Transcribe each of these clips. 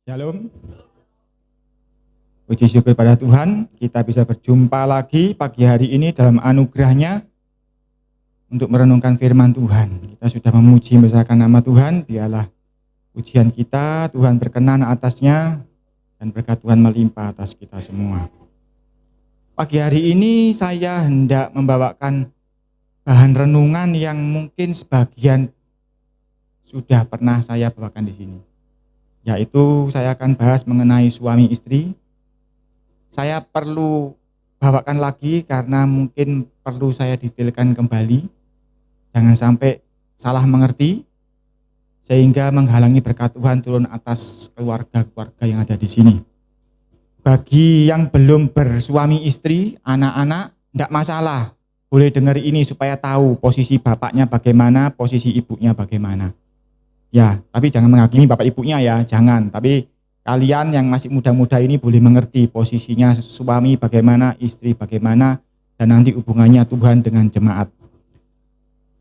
Shalom. Puji syukur pada Tuhan, kita bisa berjumpa lagi pagi hari ini dalam anugerah-Nya untuk merenungkan firman Tuhan. Kita sudah memuji membesarkan nama Tuhan, biarlah pujian kita, Tuhan berkenan atasnya, dan berkat Tuhan melimpah atas kita semua. Pagi hari ini saya hendak membawakan bahan renungan yang mungkin sebagian sudah pernah saya bawakan di sini. Yaitu saya akan bahas mengenai suami istri. Saya perlu bawakan lagi karena mungkin perlu saya detailkan kembali. Jangan sampai salah mengerti sehingga menghalangi berkat Tuhan turun atas keluarga-keluarga yang ada di sini. Bagi yang belum bersuami istri, anak-anak, tidak masalah. Boleh dengar ini supaya tahu posisi bapaknya bagaimana, posisi ibunya bagaimana. Ya, tapi jangan menghakimi bapak ibunya ya, jangan. Tapi kalian yang masih muda-muda ini boleh mengerti posisinya suami bagaimana, istri bagaimana, dan nanti hubungannya Tuhan dengan jemaat.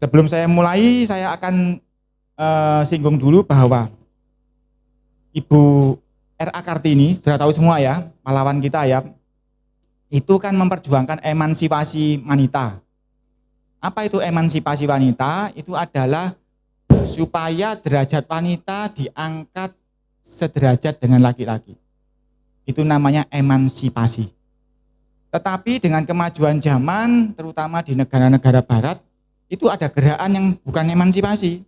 Sebelum saya mulai, saya akan singgung dulu bahwa Ibu R.A. Kartini, sudah tahu semua ya, pahlawan kita ya, itu kan memperjuangkan emansipasi wanita. Apa itu emansipasi wanita? Itu adalah supaya derajat wanita diangkat sederajat dengan laki-laki. Itu namanya emansipasi. Tetapi dengan kemajuan zaman, terutama di negara-negara barat, itu ada gerakan yang bukan emansipasi.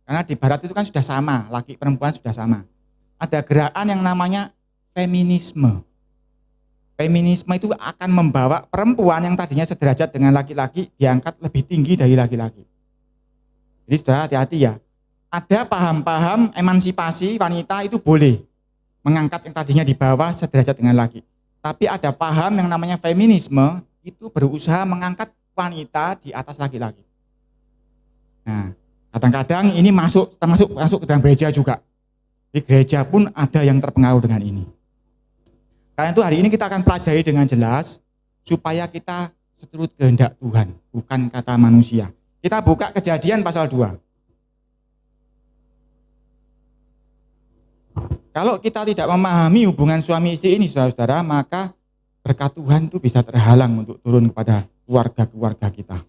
Karena di barat itu kan sudah sama, laki perempuan sudah sama. Ada gerakan yang namanya feminisme. Feminisme itu akan membawa perempuan yang tadinya sederajat dengan laki-laki diangkat lebih tinggi dari laki-laki. Jadi saudara hati-hati ya, ada paham-paham emansipasi wanita itu boleh mengangkat yang tadinya di bawah sederajat dengan laki. Tapi ada paham yang namanya feminisme itu berusaha mengangkat wanita di atas laki-laki. Nah, kadang-kadang ini termasuk ke dalam gereja juga. Di gereja pun ada yang terpengaruh dengan ini. Karena itu hari ini kita akan pelajari dengan jelas supaya kita seturut kehendak Tuhan, bukan kata manusia. Kita buka Kejadian pasal 2. Kalau kita tidak memahami hubungan suami istri ini, saudara-saudara, maka berkat Tuhan itu bisa terhalang untuk turun kepada keluarga-keluarga kita.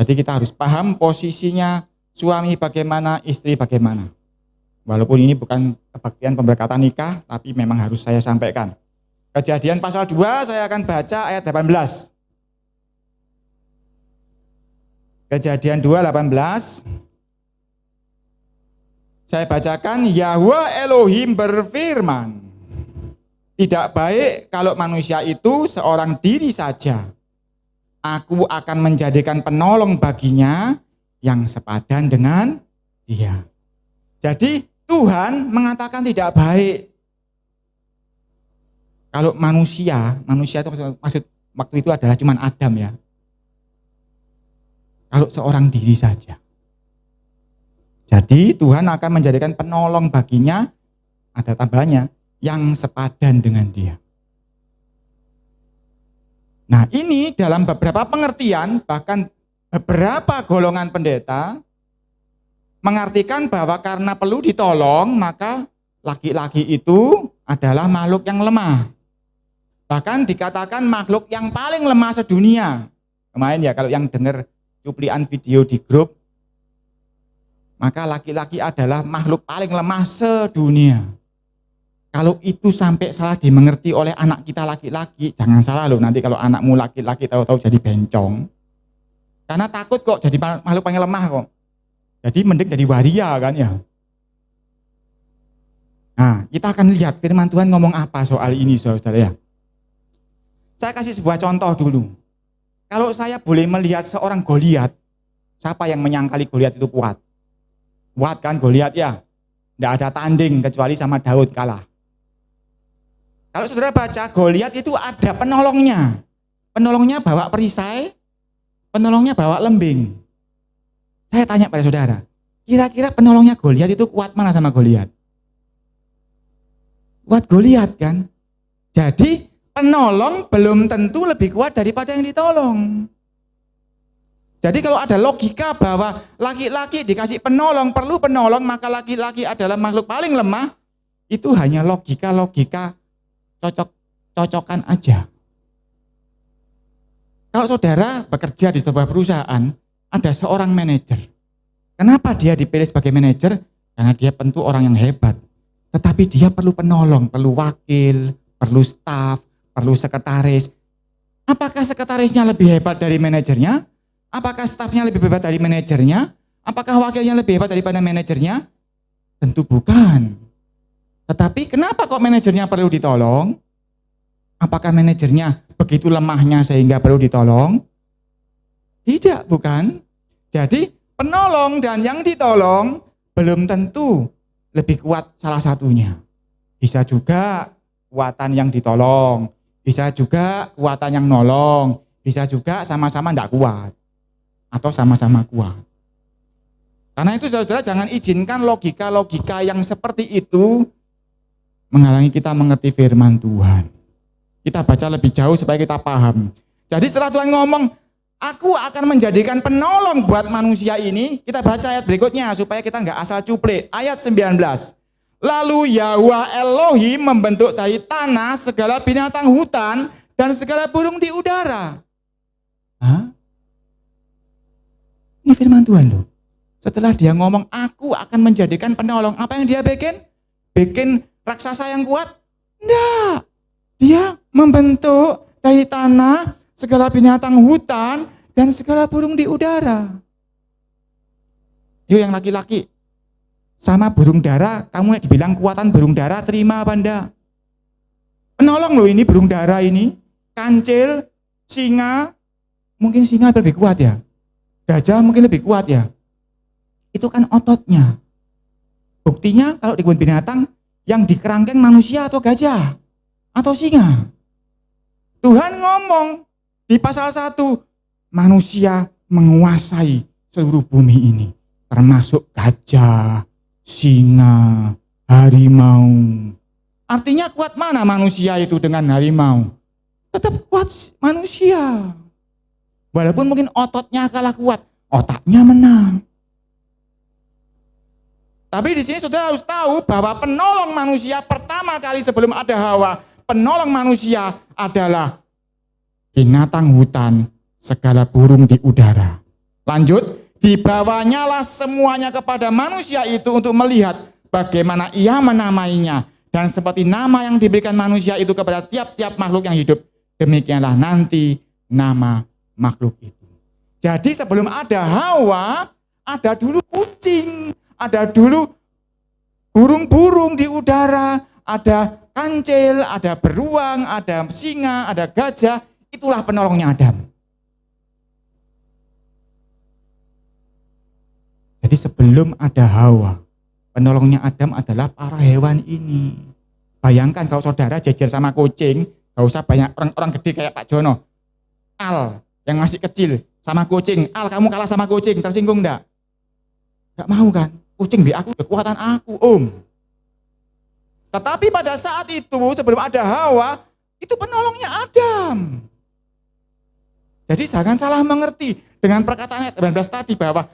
Jadi kita harus paham posisinya suami bagaimana, istri bagaimana. Walaupun ini bukan kebaktian pemberkatan nikah, tapi memang harus saya sampaikan. Kejadian pasal 2, saya akan baca ayat 18. Kejadian 2:18. Saya bacakan, Yahwa Elohim berfirman, tidak baik kalau manusia itu seorang diri saja. Aku akan menjadikan penolong baginya yang sepadan dengan dia. Jadi Tuhan mengatakan tidak baik kalau manusia itu maksud waktu itu adalah cuman Adam ya. Kalau seorang diri saja. Jadi Tuhan akan menjadikan penolong baginya, ada tambahnya, yang sepadan dengan dia. Nah ini dalam beberapa pengertian, bahkan beberapa golongan pendeta, mengartikan bahwa karena perlu ditolong, maka laki-laki itu adalah makhluk yang lemah. Bahkan dikatakan makhluk yang paling lemah sedunia. Kemarin ya kalau yang dengar cuplian video di grup, maka laki-laki adalah makhluk paling lemah sedunia. Kalau itu sampai salah dimengerti oleh anak kita laki-laki, jangan salah loh, nanti kalau anakmu laki-laki tahu-tahu jadi bencong. Karena takut kok jadi makhluk paling lemah kok. Jadi mending jadi waria kan ya. Nah, kita akan lihat firman Tuhan ngomong apa soal ini saudara ya. Saya kasih sebuah contoh dulu. Kalau saya boleh melihat seorang Goliat, siapa yang menyangkali Goliat itu kuat? Kuat kan Goliat ya? Tidak ada tanding kecuali sama Daud kalah. Kalau saudara baca, Goliat itu ada penolongnya. Penolongnya bawa perisai, penolongnya bawa lembing. Saya tanya pada saudara, kira-kira penolongnya Goliat itu kuat mana sama Goliat? Kuat Goliat kan? Jadi penolong belum tentu lebih kuat daripada yang ditolong. Jadi kalau ada logika bahwa laki-laki dikasih penolong, perlu penolong, maka laki-laki adalah makhluk paling lemah, itu hanya logika-logika cocok-cocokan aja. Kalau saudara bekerja di sebuah perusahaan, ada seorang manajer. Kenapa dia dipilih sebagai manajer? Karena dia tentu orang yang hebat. Tetapi dia perlu penolong, perlu wakil, perlu staf, perlu sekretaris. Apakah sekretarisnya lebih hebat dari manajernya? Apakah stafnya lebih hebat dari manajernya? Apakah wakilnya lebih hebat daripada manajernya? Tentu bukan. Tetapi kenapa kok manajernya perlu ditolong? Apakah manajernya begitu lemahnya sehingga perlu ditolong? Tidak, bukan. Jadi penolong dan yang ditolong belum tentu lebih kuat salah satunya. Bisa juga kekuatan yang ditolong, bisa juga kekuatan yang nolong, bisa juga sama-sama tidak kuat atau sama-sama kuat. Karena itu saudara jangan izinkan logika-logika yang seperti itu menghalangi kita mengerti firman Tuhan. Kita baca lebih jauh supaya kita paham. Jadi setelah Tuhan ngomong, aku akan menjadikan penolong buat manusia ini, kita baca ayat berikutnya supaya kita nggak asal cuplik. Ayat 19. Lalu Yahweh Elohim membentuk dari tanah segala binatang hutan dan segala burung di udara. Hah? Ini firman Tuhan loh. Setelah dia ngomong, aku akan menjadikan penolong, apa yang dia bikin? Bikin raksasa yang kuat? Enggak. Dia membentuk dari tanah segala binatang hutan dan segala burung di udara. Yuk yang laki-laki, sama burung dara, kamu dibilang kekuatan burung dara, terima apa enggak? Penolong loh ini burung dara ini. Kancil, singa, mungkin singa lebih kuat ya. Gajah mungkin lebih kuat ya. Itu kan ototnya. Buktinya kalau di kebun binatang, yang di kerangkeng manusia atau gajah? Atau singa? Tuhan ngomong di pasal 1, manusia menguasai seluruh bumi ini. Termasuk gajah, singa, harimau. Artinya kuat mana manusia itu dengan harimau? Tetap kuat manusia. Walaupun mungkin ototnya kalah kuat, otaknya menang. Tapi di sini saudara harus tahu bahwa penolong manusia pertama kali sebelum ada Hawa, penolong manusia adalah binatang hutan, segala burung di udara. Lanjut, dibawanyalah semuanya kepada manusia itu untuk melihat bagaimana ia menamainya. Dan seperti nama yang diberikan manusia itu kepada tiap-tiap makhluk yang hidup, demikianlah nanti nama makhluk itu. Jadi sebelum ada Hawa, ada dulu kucing, ada dulu burung-burung di udara, ada kancil, ada beruang, ada singa, ada gajah. Itulah penolongnya Adam. Jadi sebelum ada Hawa, penolongnya Adam adalah para hewan ini. Bayangkan kalau saudara jejer sama kucing, gak usah banyak orang gede kayak Pak Jono. Al yang masih kecil sama kucing, Al kamu kalah sama kucing, tersinggung enggak? Gak mau kan? Kucing di aku, kekuatan aku, Om. Tetapi pada saat itu, sebelum ada Hawa, itu penolongnya Adam. Jadi jangan salah mengerti dengan perkataan ayat 19 tadi bahwa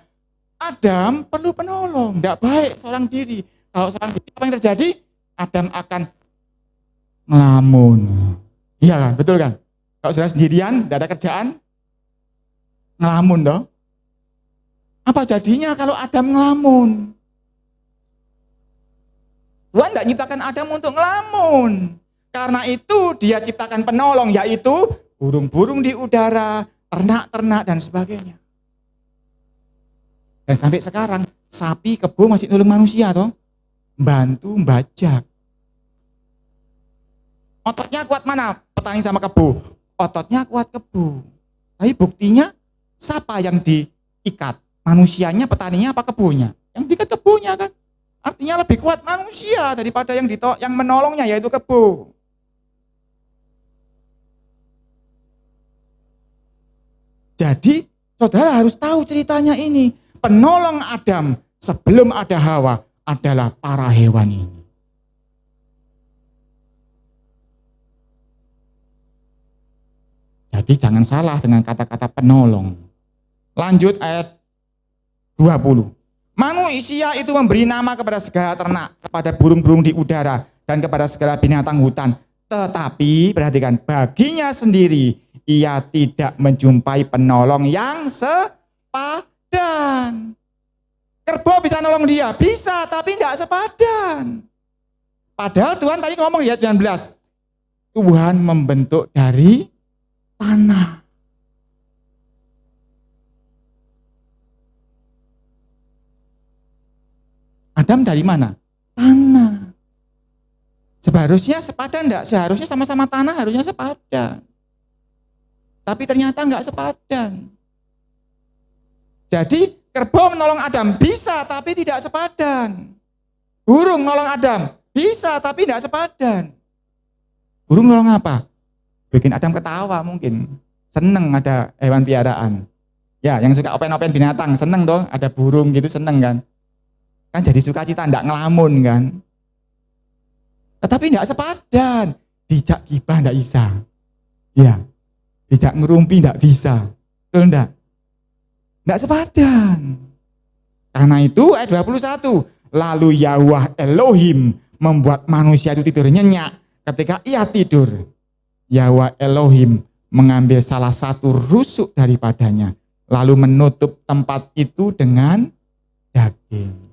Adam perlu penolong, tidak baik seorang diri. Kalau seorang diri, apa yang terjadi? Adam akan ngelamun. Iya kan, betul kan? Kalau saudara sendirian, tidak ada kerjaan, ngelamun toh. Apa jadinya kalau Adam ngelamun? Tuhan tidak ciptakan Adam untuk ngelamun. Karena itu dia ciptakan penolong, yaitu burung-burung di udara, ternak-ternak dan sebagainya. Dan sampai sekarang sapi kebo masih nolong manusia toh, bantu bajak. Ototnya kuat mana petani sama kebo? Ototnya kuat kebo. Tapi buktinya siapa yang diikat? Manusianya, petaninya apa kebonya? Yang diikat kebonya kan. Artinya lebih kuat manusia daripada yang menolongnya, yaitu kebo. Jadi saudara harus tahu ceritanya ini. Penolong Adam sebelum ada Hawa adalah para hewan ini. Jadi jangan salah dengan kata-kata penolong. Lanjut ayat 20. Manusia itu memberi nama kepada segala ternak, kepada burung-burung di udara, dan kepada segala binatang hutan. Tetapi perhatikan, baginya sendiri ia tidak menjumpai penolong yang sepadan. Kerbau bisa nolong dia, bisa, tapi tidak sepadan. Padahal Tuhan tadi ngomong ya 19, Tuhan membentuk dari tanah. Adam dari mana? Tanah. Seharusnya sepadan enggak? Seharusnya sama-sama tanah harusnya sepadan. Tapi ternyata enggak sepadan. Jadi kerbau menolong Adam bisa tapi tidak sepadan. Burung nolong Adam bisa tapi tidak sepadan. Burung nolong apa? Bikin Adam ketawa mungkin. Seneng ada hewan piaraan. Ya, yang suka open-open binatang seneng dong, ada burung gitu seneng kan. Kan jadi sukacita, enggak ngelamun kan. Tetapi enggak sepadan. Dijak gibah enggak bisa. Ya. Dijak ngerumpi enggak bisa. Betul enggak? Enggak sepadan. Karena itu ayat 21. Lalu Yahweh Elohim membuat manusia itu tidur nyenyak. Ketika ia tidur, Yahweh Elohim mengambil salah satu rusuk daripadanya. Lalu menutup tempat itu dengan daging.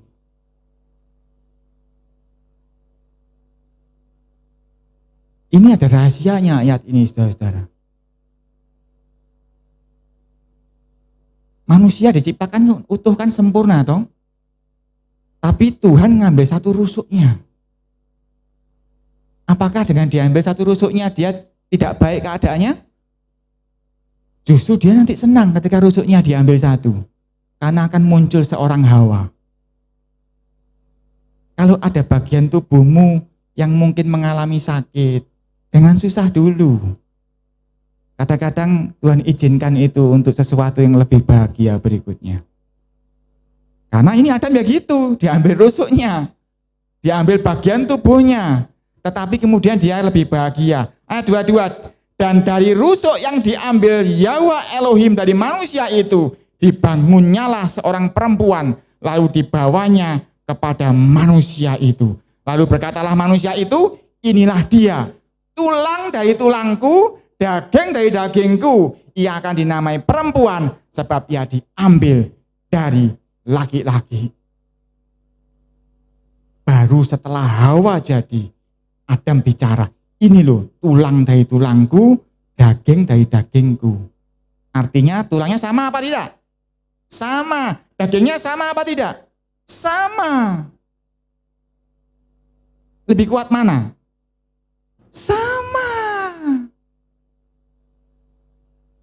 Ini ada rahasianya ayat ini, saudara-saudara. Manusia diciptakan utuh kan sempurna toh? Tapi Tuhan ngambil satu rusuknya. Apakah dengan diambil satu rusuknya dia tidak baik keadaannya? Justru dia nanti senang ketika rusuknya diambil satu. Karena akan muncul seorang Hawa. Kalau ada bagian tubuhmu yang mungkin mengalami sakit, jangan susah dulu. Kadang-kadang Tuhan izinkan itu untuk sesuatu yang lebih bahagia berikutnya. Karena ini Adam ya gitu, diambil rusuknya, diambil bagian tubuhnya, tetapi kemudian dia lebih bahagia. Ayat 22, dan dari rusuk yang diambil Yahweh Elohim dari manusia itu, dibangunnyalah seorang perempuan, lalu dibawanya kepada manusia itu. Lalu berkatalah manusia itu, inilah dia, tulang dari tulangku, daging dari dagingku, ia akan dinamai perempuan sebab ia diambil dari laki-laki. Baru setelah Hawa jadi, Adam bicara, ini loh tulang dari tulangku, daging dari dagingku. Artinya tulangnya sama apa tidak? Sama. Dagingnya sama apa tidak? Sama. Lebih kuat mana? Sama.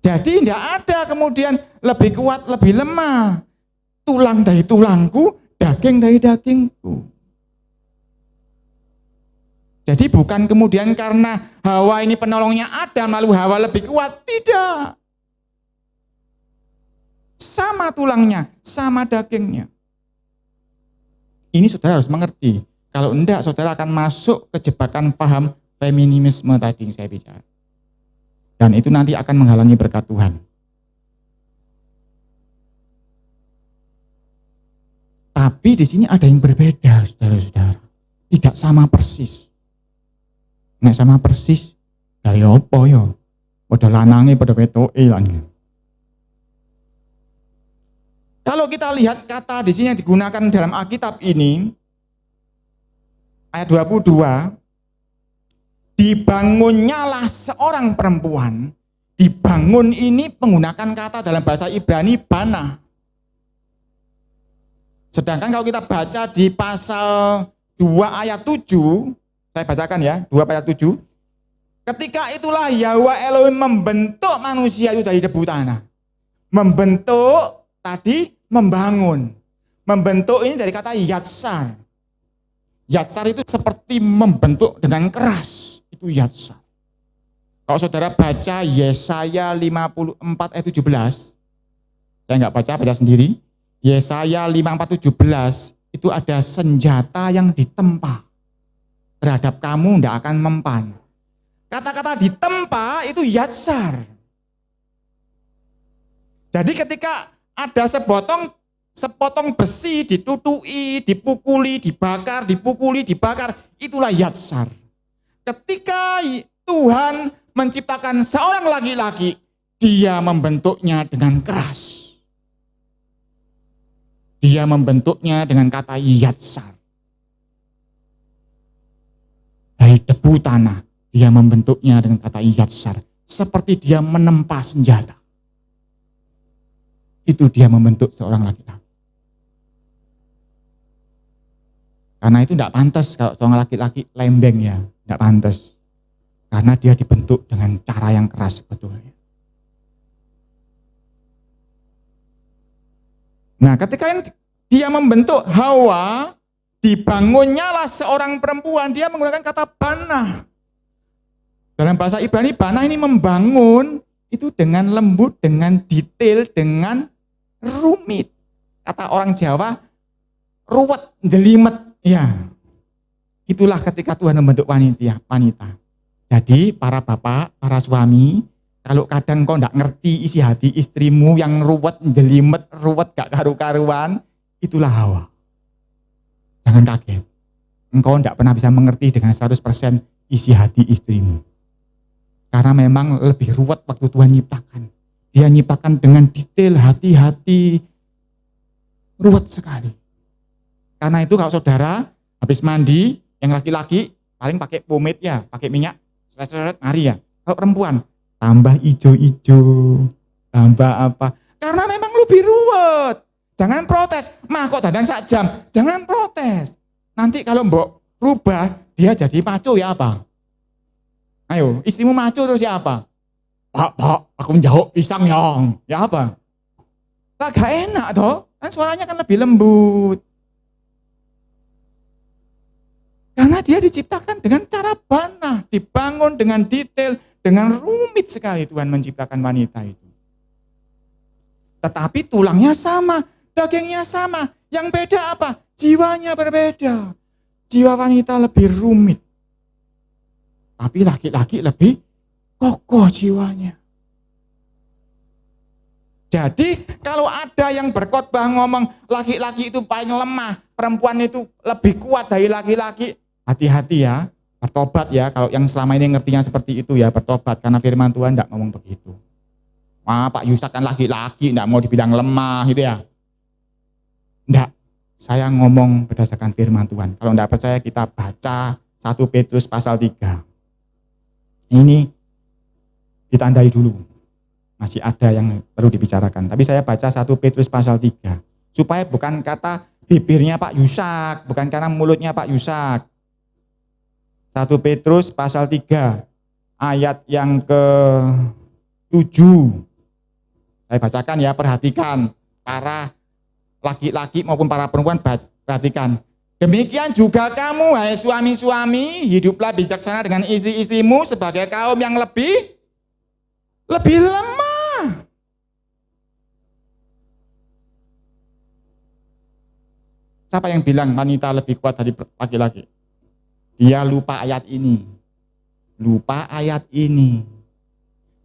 Jadi tidak ada kemudian lebih kuat, lebih lemah. Tulang dari tulangku, daging dari dagingku. Jadi bukan kemudian karena Hawa ini penolongnya Adam, lalu Hawa lebih kuat. Tidak. Sama tulangnya, sama dagingnya. Ini saudara harus mengerti. Kalau enggak, saudara akan masuk ke jebakan paham feminisme tadi yang saya bicara. Dan itu nanti akan menghalangi berkat Tuhan. Tapi di sini ada yang berbeda, saudara-saudara. Tidak sama persis. Nek sama persis, dari apa ya? Pada lanange, pada wetoke lan. Kalau kita lihat kata di sini yang digunakan dalam Alkitab ini, ayat 22, dibangunnyalah seorang perempuan. Dibangun ini menggunakan kata dalam bahasa Ibrani bana. Sedangkan kalau kita baca di pasal 2 ayat 7, saya bacakan ya, 2 ayat 7. Ketika itulah Yahweh Elohim membentuk manusia itu dari debu tanah. Membentuk tadi membangun. Membentuk ini dari kata yatsar. Yatsar itu seperti membentuk dengan keras. Itu yatsar. Kalau saudara baca Yesaya 54 ayat 17, saya enggak baca sendiri. Yesaya 54 17 itu ada senjata yang ditempa. Terhadap kamu tidak akan mempan. Kata-kata ditempa itu yatsar. Jadi ketika ada sebotong sepotong besi ditutui, dipukuli, dibakar, dipukuli, dibakar. Itulah yatsar. Ketika Tuhan menciptakan seorang laki-laki, dia membentuknya dengan keras. Dia membentuknya dengan kata yatsar. Dari debu tanah, dia membentuknya dengan kata yatsar. Seperti dia menempa senjata. Itu dia membentuk seorang laki-laki. Karena itu tidak pantas kalau seorang laki-laki lembeng ya. Tidak pantas. Karena dia dibentuk dengan cara yang keras sebetulnya. Nah, ketika dia membentuk Hawa, dibangunnyalah seorang perempuan, dia menggunakan kata banah. Dalam bahasa Ibrani, banah ini membangun itu dengan lembut, dengan detail, dengan rumit. Kata orang Jawa, ruwet, jelimet. Ya, itulah ketika Tuhan membentuk wanita. Jadi para bapak, para suami, kalau kadang kau tidak ngerti isi hati istrimu yang ruwet, jelimet, ruwet, gak karu-karuan, itulah Hawa. Jangan kaget. Engkau tidak pernah bisa mengerti dengan 100% isi hati istrimu. Karena memang lebih ruwet waktu Tuhan nyiptakan. Dia nyiptakan dengan detail, hati-hati, ruwet sekali. Karena itu kalau saudara habis mandi, yang laki-laki paling pakai pomade ya, pakai minyak, seret-seret, mari ya. Kalau perempuan, tambah ijo-ijo, tambah apa. Karena memang lebih ruwet. Jangan protes, mah kok dandan sak jam, jangan protes. Nanti kalau mbok rubah, dia jadi maco ya apa? Ayo, istrimu maco terus ya apa? Pak, aku menjauh pisang ya apa? Lah gak enak toh, kan suaranya kan lebih lembut. Karena dia diciptakan dengan cara banah, dibangun dengan detail, dengan rumit sekali Tuhan menciptakan wanita itu. Tetapi tulangnya sama, dagingnya sama. Yang beda apa? Jiwanya berbeda. Jiwa wanita lebih rumit. Tapi laki-laki lebih kokoh jiwanya. Jadi kalau ada yang berkhotbah ngomong laki-laki itu paling lemah, perempuan itu lebih kuat dari laki-laki, hati-hati ya, bertobat ya. Kalau yang selama ini ngertinya seperti itu ya, bertobat. Karena firman Tuhan tidak ngomong begitu. Wah, Pak Yusak kan laki-laki, tidak mau dibilang lemah gitu ya. Tidak, saya ngomong berdasarkan firman Tuhan. Kalau tidak percaya kita baca 1 Petrus pasal 3. Ini ditandai dulu. Masih ada yang perlu dibicarakan. Tapi saya baca 1 Petrus pasal 3. Supaya bukan kata bibirnya Pak Yusak, bukan karena mulutnya Pak Yusak. 1 Petrus pasal 3 ayat yang ke-7. Saya bacakan ya, perhatikan. Para laki-laki maupun para perempuan perhatikan. Demikian juga kamu, hai suami-suami, hiduplah bijaksana dengan istri-istrimu sebagai kaum yang lebih lemah. Siapa yang bilang wanita lebih kuat dari laki-laki? Dia lupa ayat ini. Lupa ayat ini.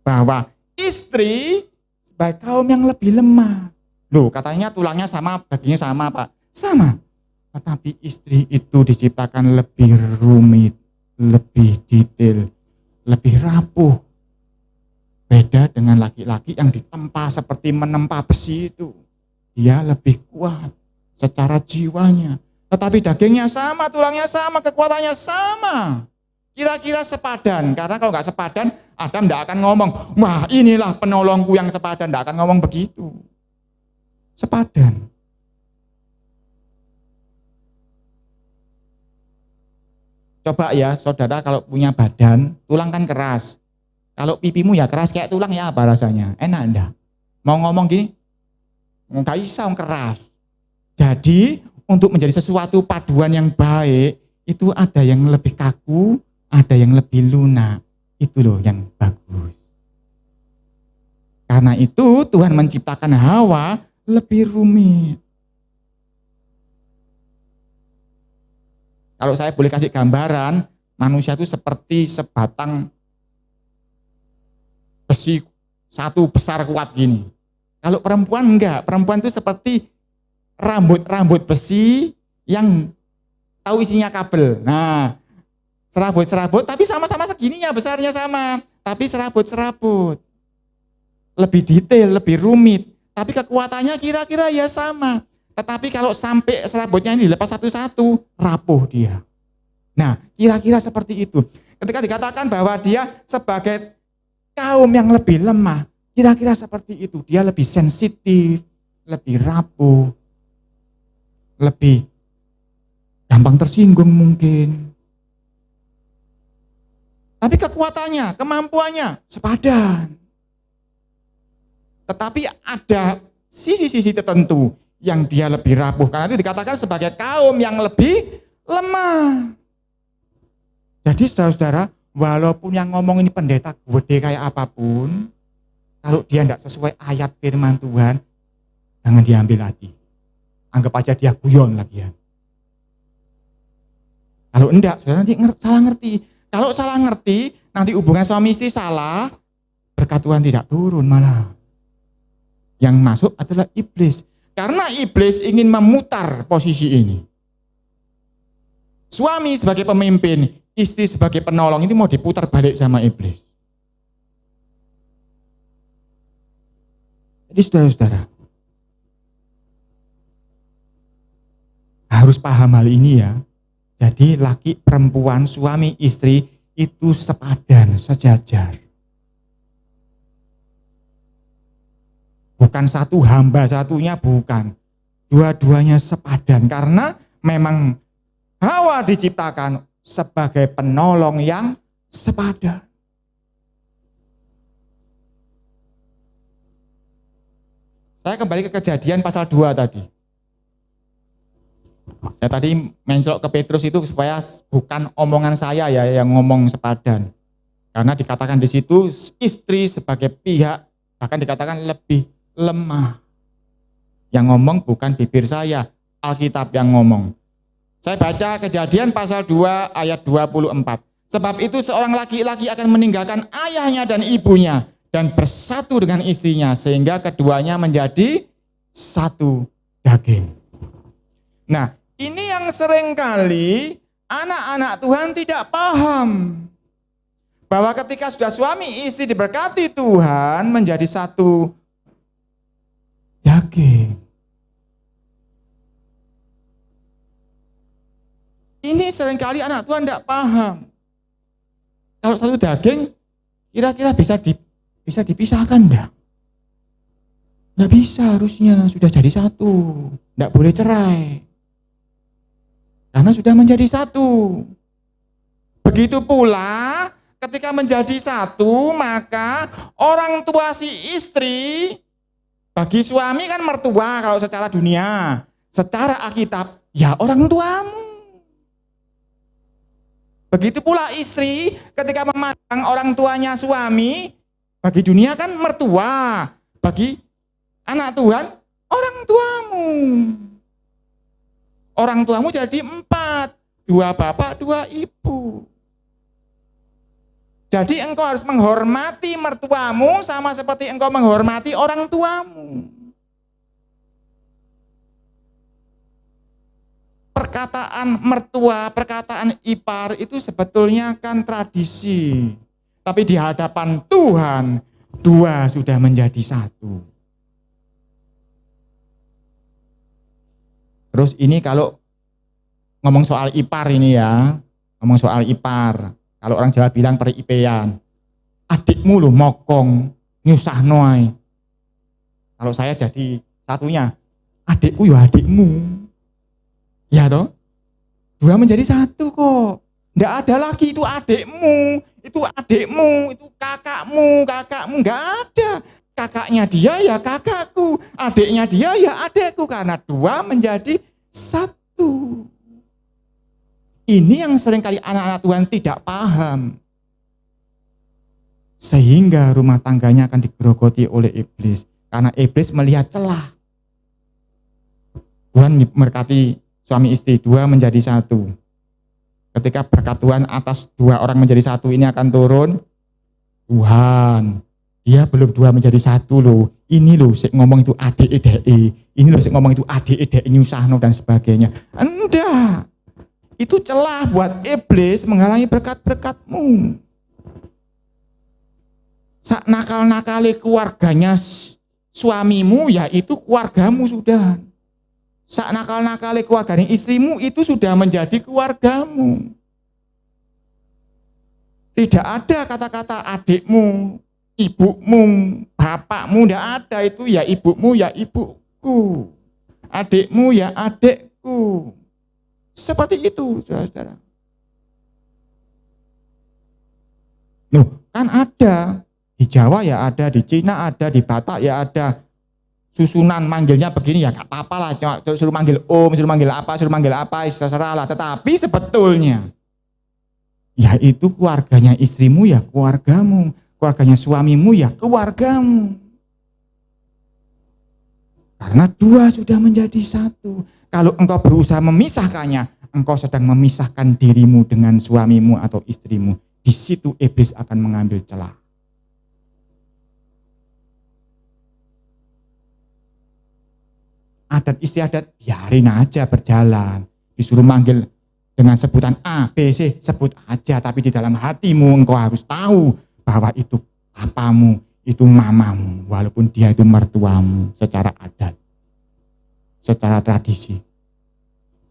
Bahwa istri sebagai kaum yang lebih lemah. Loh, katanya tulangnya sama, dagingnya sama, Pak. Sama. Tetapi istri itu diciptakan lebih rumit, lebih detail, lebih rapuh. Beda dengan laki-laki yang ditempa seperti menempa besi itu. Dia lebih kuat secara jiwanya. Tetapi dagingnya sama, tulangnya sama, kekuatannya sama. Kira-kira sepadan. Karena kalau nggak sepadan, Adam tidak akan ngomong, wah inilah penolongku yang sepadan. Tidak akan ngomong begitu. Sepadan. Coba ya saudara kalau punya badan, tulang kan keras. Kalau pipimu ya keras kayak tulang ya apa rasanya? Enak enggak? Mau ngomong gini, nggak bisa keras. Jadi untuk menjadi sesuatu paduan yang baik, itu ada yang lebih kaku, ada yang lebih lunak. Itu loh yang bagus. Karena itu Tuhan menciptakan Hawa lebih rumit. Kalau saya boleh kasih gambaran, manusia itu seperti sebatang besi satu besar kuat gini. Kalau perempuan enggak, perempuan itu seperti rambut-rambut besi yang tahu isinya kabel. Nah, serabut-serabut tapi sama-sama segininya, besarnya sama, tapi serabut-serabut. Lebih detail, lebih rumit, tapi kekuatannya kira-kira ya sama. Tetapi kalau sampai serabutnya ini dilepas satu-satu, rapuh dia. Nah, kira-kira seperti itu. Ketika dikatakan bahwa dia sebagai kaum yang lebih lemah, kira-kira seperti itu. Dia lebih sensitif, lebih rapuh, lebih gampang tersinggung mungkin. Tapi kekuatannya, kemampuannya sepadan. Tetapi ada sisi-sisi tertentu yang dia lebih rapuh. Karena itu dikatakan sebagai kaum yang lebih lemah. Jadi saudara-saudara, walaupun yang ngomong ini pendeta gede kayak apapun, kalau dia tidak sesuai ayat firman Tuhan, jangan diambil hati. Anggap aja dia guyon lagi ya. Kalau enggak, saudara nanti salah ngerti. Kalau salah ngerti, nanti hubungan suami istri salah, berkat Tuhan tidak turun malah. Yang masuk adalah iblis. Karena iblis ingin memutar posisi ini. Suami sebagai pemimpin, istri sebagai penolong, itu mau diputar balik sama iblis. Jadi saudara-saudara, harus paham hal ini ya. Jadi laki, perempuan, suami, istri itu sepadan, sejajar. Bukan satu hamba satunya, bukan. Dua-duanya sepadan. Karena memang Hawa diciptakan sebagai penolong yang sepadan. Saya kembali ke Kejadian pasal 2 tadi. Saya tadi mencolok ke Petrus itu supaya bukan omongan saya ya yang ngomong sepadan. Karena dikatakan di situ istri sebagai pihak, bahkan dikatakan lebih lemah. Yang ngomong bukan bibir saya, Alkitab yang ngomong. Saya baca Kejadian pasal 2 ayat 24. Sebab itu seorang laki-laki akan meninggalkan ayahnya dan ibunya dan bersatu dengan istrinya sehingga keduanya menjadi satu daging. Nah, ini yang seringkali anak-anak Tuhan tidak paham. Bahwa ketika sudah suami istri diberkati Tuhan menjadi satu daging. Ini seringkali anak Tuhan tidak paham. Kalau satu daging, kira-kira bisa dipisahkan enggak? Enggak bisa harusnya, sudah jadi satu. Enggak boleh cerai. Karena sudah menjadi satu. Begitu pula ketika menjadi satu, maka orang tua si istri, bagi suami kan mertua kalau secara dunia. Secara Alkitab, ya orang tuamu. Begitu pula istri ketika memandang orang tuanya suami, bagi dunia kan mertua, bagi anak Tuhan orang tuamu. Orang tuamu jadi 4, 2 bapak, 2 ibu. Jadi engkau harus menghormati mertuamu sama seperti engkau menghormati orang tuamu. Perkataan mertua, perkataan ipar itu sebetulnya kan tradisi. Tapi di hadapan Tuhan, 2 sudah menjadi 1. Terus ini kalau ngomong soal ipar ini ya, ngomong soal ipar. Kalau orang Jawa bilang peripean. Adikmu loh mokong, nyusah noy. Kalau saya jadi satunya, adikku ya adikmu. Ya toh, 2 menjadi 1 kok. Nggak ada lagi itu adikmu, itu adikmu, itu kakakmu, nggak ada. Kakaknya dia ya kakakku, adiknya dia ya adikku, karena 2 menjadi 1. Ini yang seringkali anak-anak Tuhan tidak paham. Sehingga rumah tangganya akan digerogoti oleh iblis. Karena iblis melihat celah. Tuhan memberkati suami istri, 2 menjadi 1. Ketika berkat Tuhan atas 2 orang menjadi 1 ini akan turun, Tuhan Dia belum dua menjadi satu loh. Ini loh sik ngomong itu ade-ede. Ini loh sik ngomong itu ade-ede nyusahno dan sebagainya. Enggak. Itu celah buat iblis menghalangi berkat-berkatmu. Sak nakal-nakali keluarganya suamimu, ya itu keluargamu sudah. Sak nakal-nakali keluarganya istrimu, itu sudah menjadi keluargamu. Tidak ada kata-kata adikmu, ibumu, bapakmu, tidak ada. Itu ya ibumu, ya ibuku. Adikmu, ya adikku. Seperti itu, saudara-saudara. Loh, kan ada. Di Jawa ya ada, di Cina ada, di Batak ya ada. Susunan manggilnya begini ya gak apa-apa lah. Cuma suruh manggil om, suruh manggil apa, terserah lah. Tetapi sebetulnya, ya itu keluarganya istrimu ya keluargamu. Keluarganya suamimu ya keluargamu. Karena dua sudah menjadi satu. Kalau engkau berusaha memisahkannya, engkau sedang memisahkan dirimu dengan suamimu atau istrimu. Di situ iblis akan mengambil celah. Adat istiadat biarin aja berjalan. Disuruh manggil dengan sebutan A, B, C, sebut aja. Tapi di dalam hatimu engkau harus tahu bahwa itu papamu, itu mamamu. Walaupun dia itu mertuamu secara adat, secara tradisi.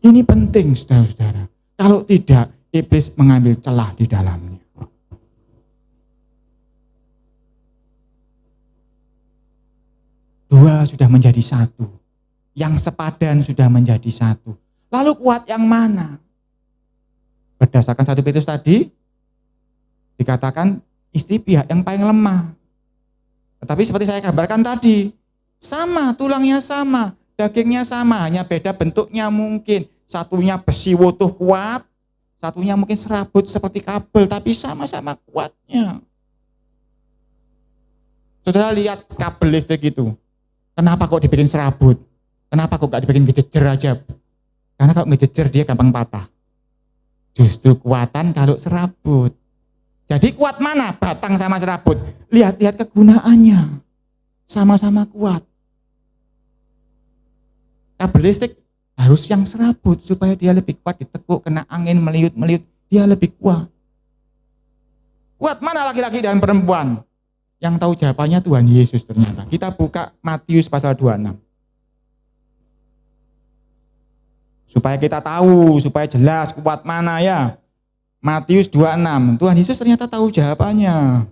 Ini penting saudara-saudara. Kalau tidak, iblis mengambil celah di dalamnya. Dua sudah menjadi satu. Yang sepadan sudah menjadi satu. Lalu kuat yang mana? Berdasarkan 1 Petrus tadi, dikatakan istri pihak yang paling lemah. Tetapi seperti saya gambarkan tadi, sama, tulangnya sama, dagingnya sama, hanya beda bentuknya mungkin. Satunya besi wutuh kuat, satunya mungkin serabut seperti kabel, tapi sama-sama kuatnya. Saudara lihat kabel listrik itu, kenapa kok dibikin serabut? Kenapa kok gak dibikin ngejejer aja? Karena kalau ngejejer dia gampang patah. Justru kuatan kalau serabut. Jadi kuat mana batang sama serabut? Lihat-lihat kegunaannya. Sama-sama kuat. Kabel listrik harus yang serabut supaya dia lebih kuat, ditekuk, kena angin, meliut-meliut, dia lebih kuat. Kuat mana laki-laki dan perempuan? Yang tahu jawabannya Tuhan Yesus ternyata. Kita buka Matius pasal 26. Supaya kita tahu, supaya jelas kuat mana ya. Matius 26, Tuhan Yesus ternyata tahu jawabannya.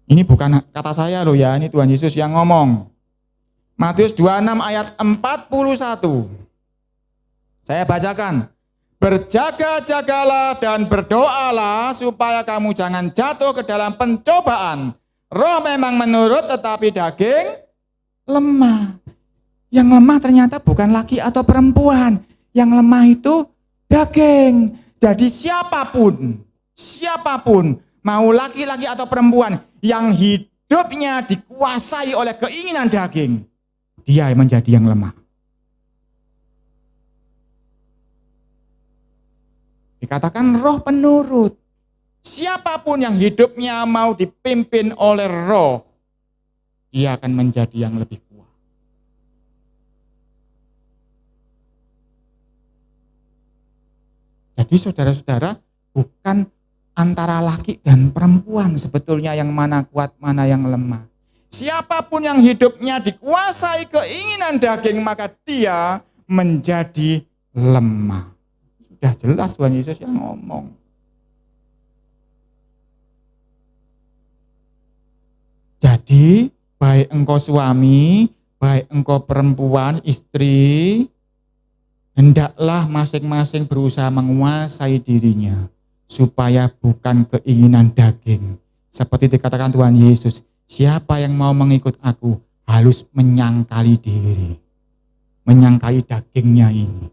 Ini bukan kata saya loh ya, ini Tuhan Yesus yang ngomong. Matius 26 ayat 41. Saya bacakan. Berjaga-jagalah dan berdoalah supaya kamu jangan jatuh ke dalam pencobaan. Roh memang menurut tetapi daging lemah. Yang lemah ternyata bukan laki atau perempuan. Yang lemah itu daging. Jadi siapapun, mau laki-laki atau perempuan yang hidupnya dikuasai oleh keinginan daging, dia menjadi yang lemah. Dikatakan roh penurut. Siapapun yang hidupnya mau dipimpin oleh roh, dia akan menjadi yang lebih kuat. Jadi saudara-saudara, bukan antara laki dan perempuan sebetulnya yang mana kuat, mana yang lemah. Siapapun yang hidupnya dikuasai keinginan daging, maka dia menjadi lemah. Sudah jelas Tuhan Yesus yang ngomong. Jadi, baik engkau suami, baik engkau perempuan, istri, hendaklah masing-masing berusaha menguasai dirinya, supaya bukan keinginan daging. Seperti dikatakan Tuhan Yesus, siapa yang mau mengikut aku harus menyangkali diri. Menyangkali dagingnya ini.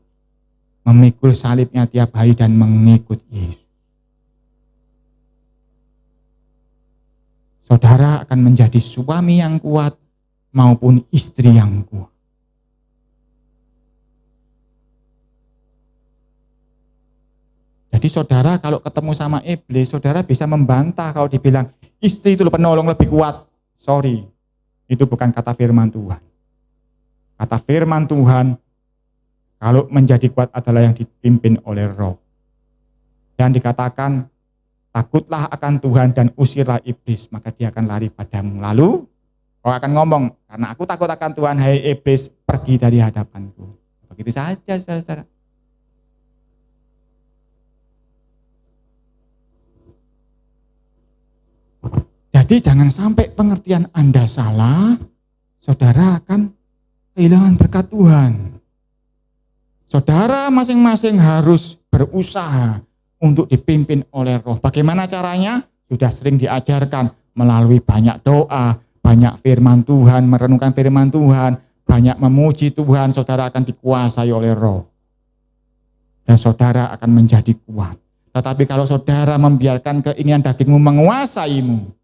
Memikul salibnya tiap hari dan mengikut Yesus. Saudara akan menjadi suami yang kuat maupun istri yang kuat. Jadi Jadi saudara kalau ketemu sama iblis, saudara bisa membantah kalau dibilang istri itu penolong lebih kuat. Sorry, itu bukan kata firman Tuhan. Kata firman Tuhan, kalau menjadi kuat adalah yang dipimpin oleh Roh. Dan dikatakan, takutlah akan Tuhan dan usirlah iblis, maka dia akan lari padamu. Lalu kau akan ngomong, karena aku takut akan Tuhan, hai iblis, pergi dari hadapanku. Begitu saja, saudara. Jadi jangan sampai pengertian Anda salah, saudara akan kehilangan berkat Tuhan. Saudara masing-masing harus berusaha untuk dipimpin oleh Roh. Bagaimana caranya? Sudah sering diajarkan melalui banyak doa, banyak firman Tuhan, merenungkan firman Tuhan, banyak memuji Tuhan, saudara akan dikuasai oleh Roh. Dan saudara akan menjadi kuat. Tetapi kalau saudara membiarkan keinginan dagingmu menguasaimu,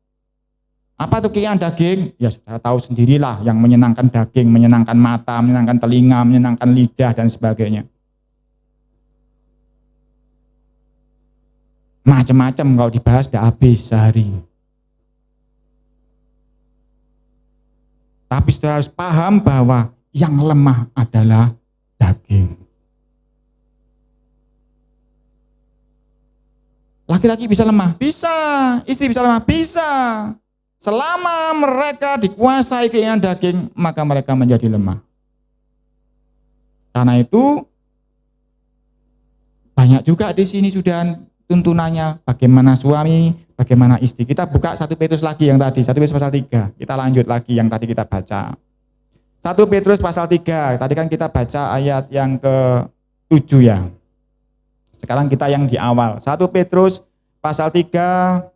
apa itu keinginan daging? Ya saudara tahu sendirilah, yang menyenangkan daging, menyenangkan mata, menyenangkan telinga, menyenangkan lidah, dan sebagainya. Macam-macam kalau dibahas tidak habis sehari. Tapi saudara harus paham bahwa yang lemah adalah daging. Laki-laki bisa lemah? Bisa. Istri bisa lemah? Bisa. Selama mereka dikuasai keinginan daging, maka mereka menjadi lemah. Karena itu, banyak juga di sini sudah tuntunannya, bagaimana suami, bagaimana istri. Kita buka 1 Petrus lagi yang tadi, 1 Petrus pasal 3. Kita lanjut lagi yang tadi kita baca. 1 Petrus pasal 3, tadi kan kita baca ayat yang ke-7 ya. Sekarang kita yang di awal. 1 Petrus pasal 3,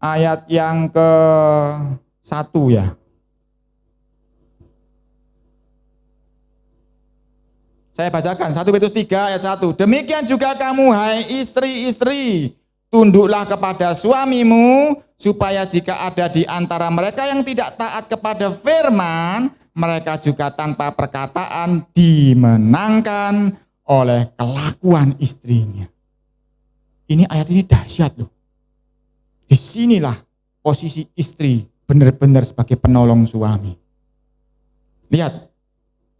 ayat yang ke-1 ya. Saya bacakan 1 Petrus 3 ayat 1. Demikian juga kamu hai istri-istri, tunduklah kepada suamimu, supaya jika ada di antara mereka yang tidak taat kepada firman, mereka juga tanpa perkataan dimenangkan oleh kelakuan istrinya. Ini ayat ini dahsyat loh. Disinilah posisi istri benar-benar sebagai penolong suami. Lihat,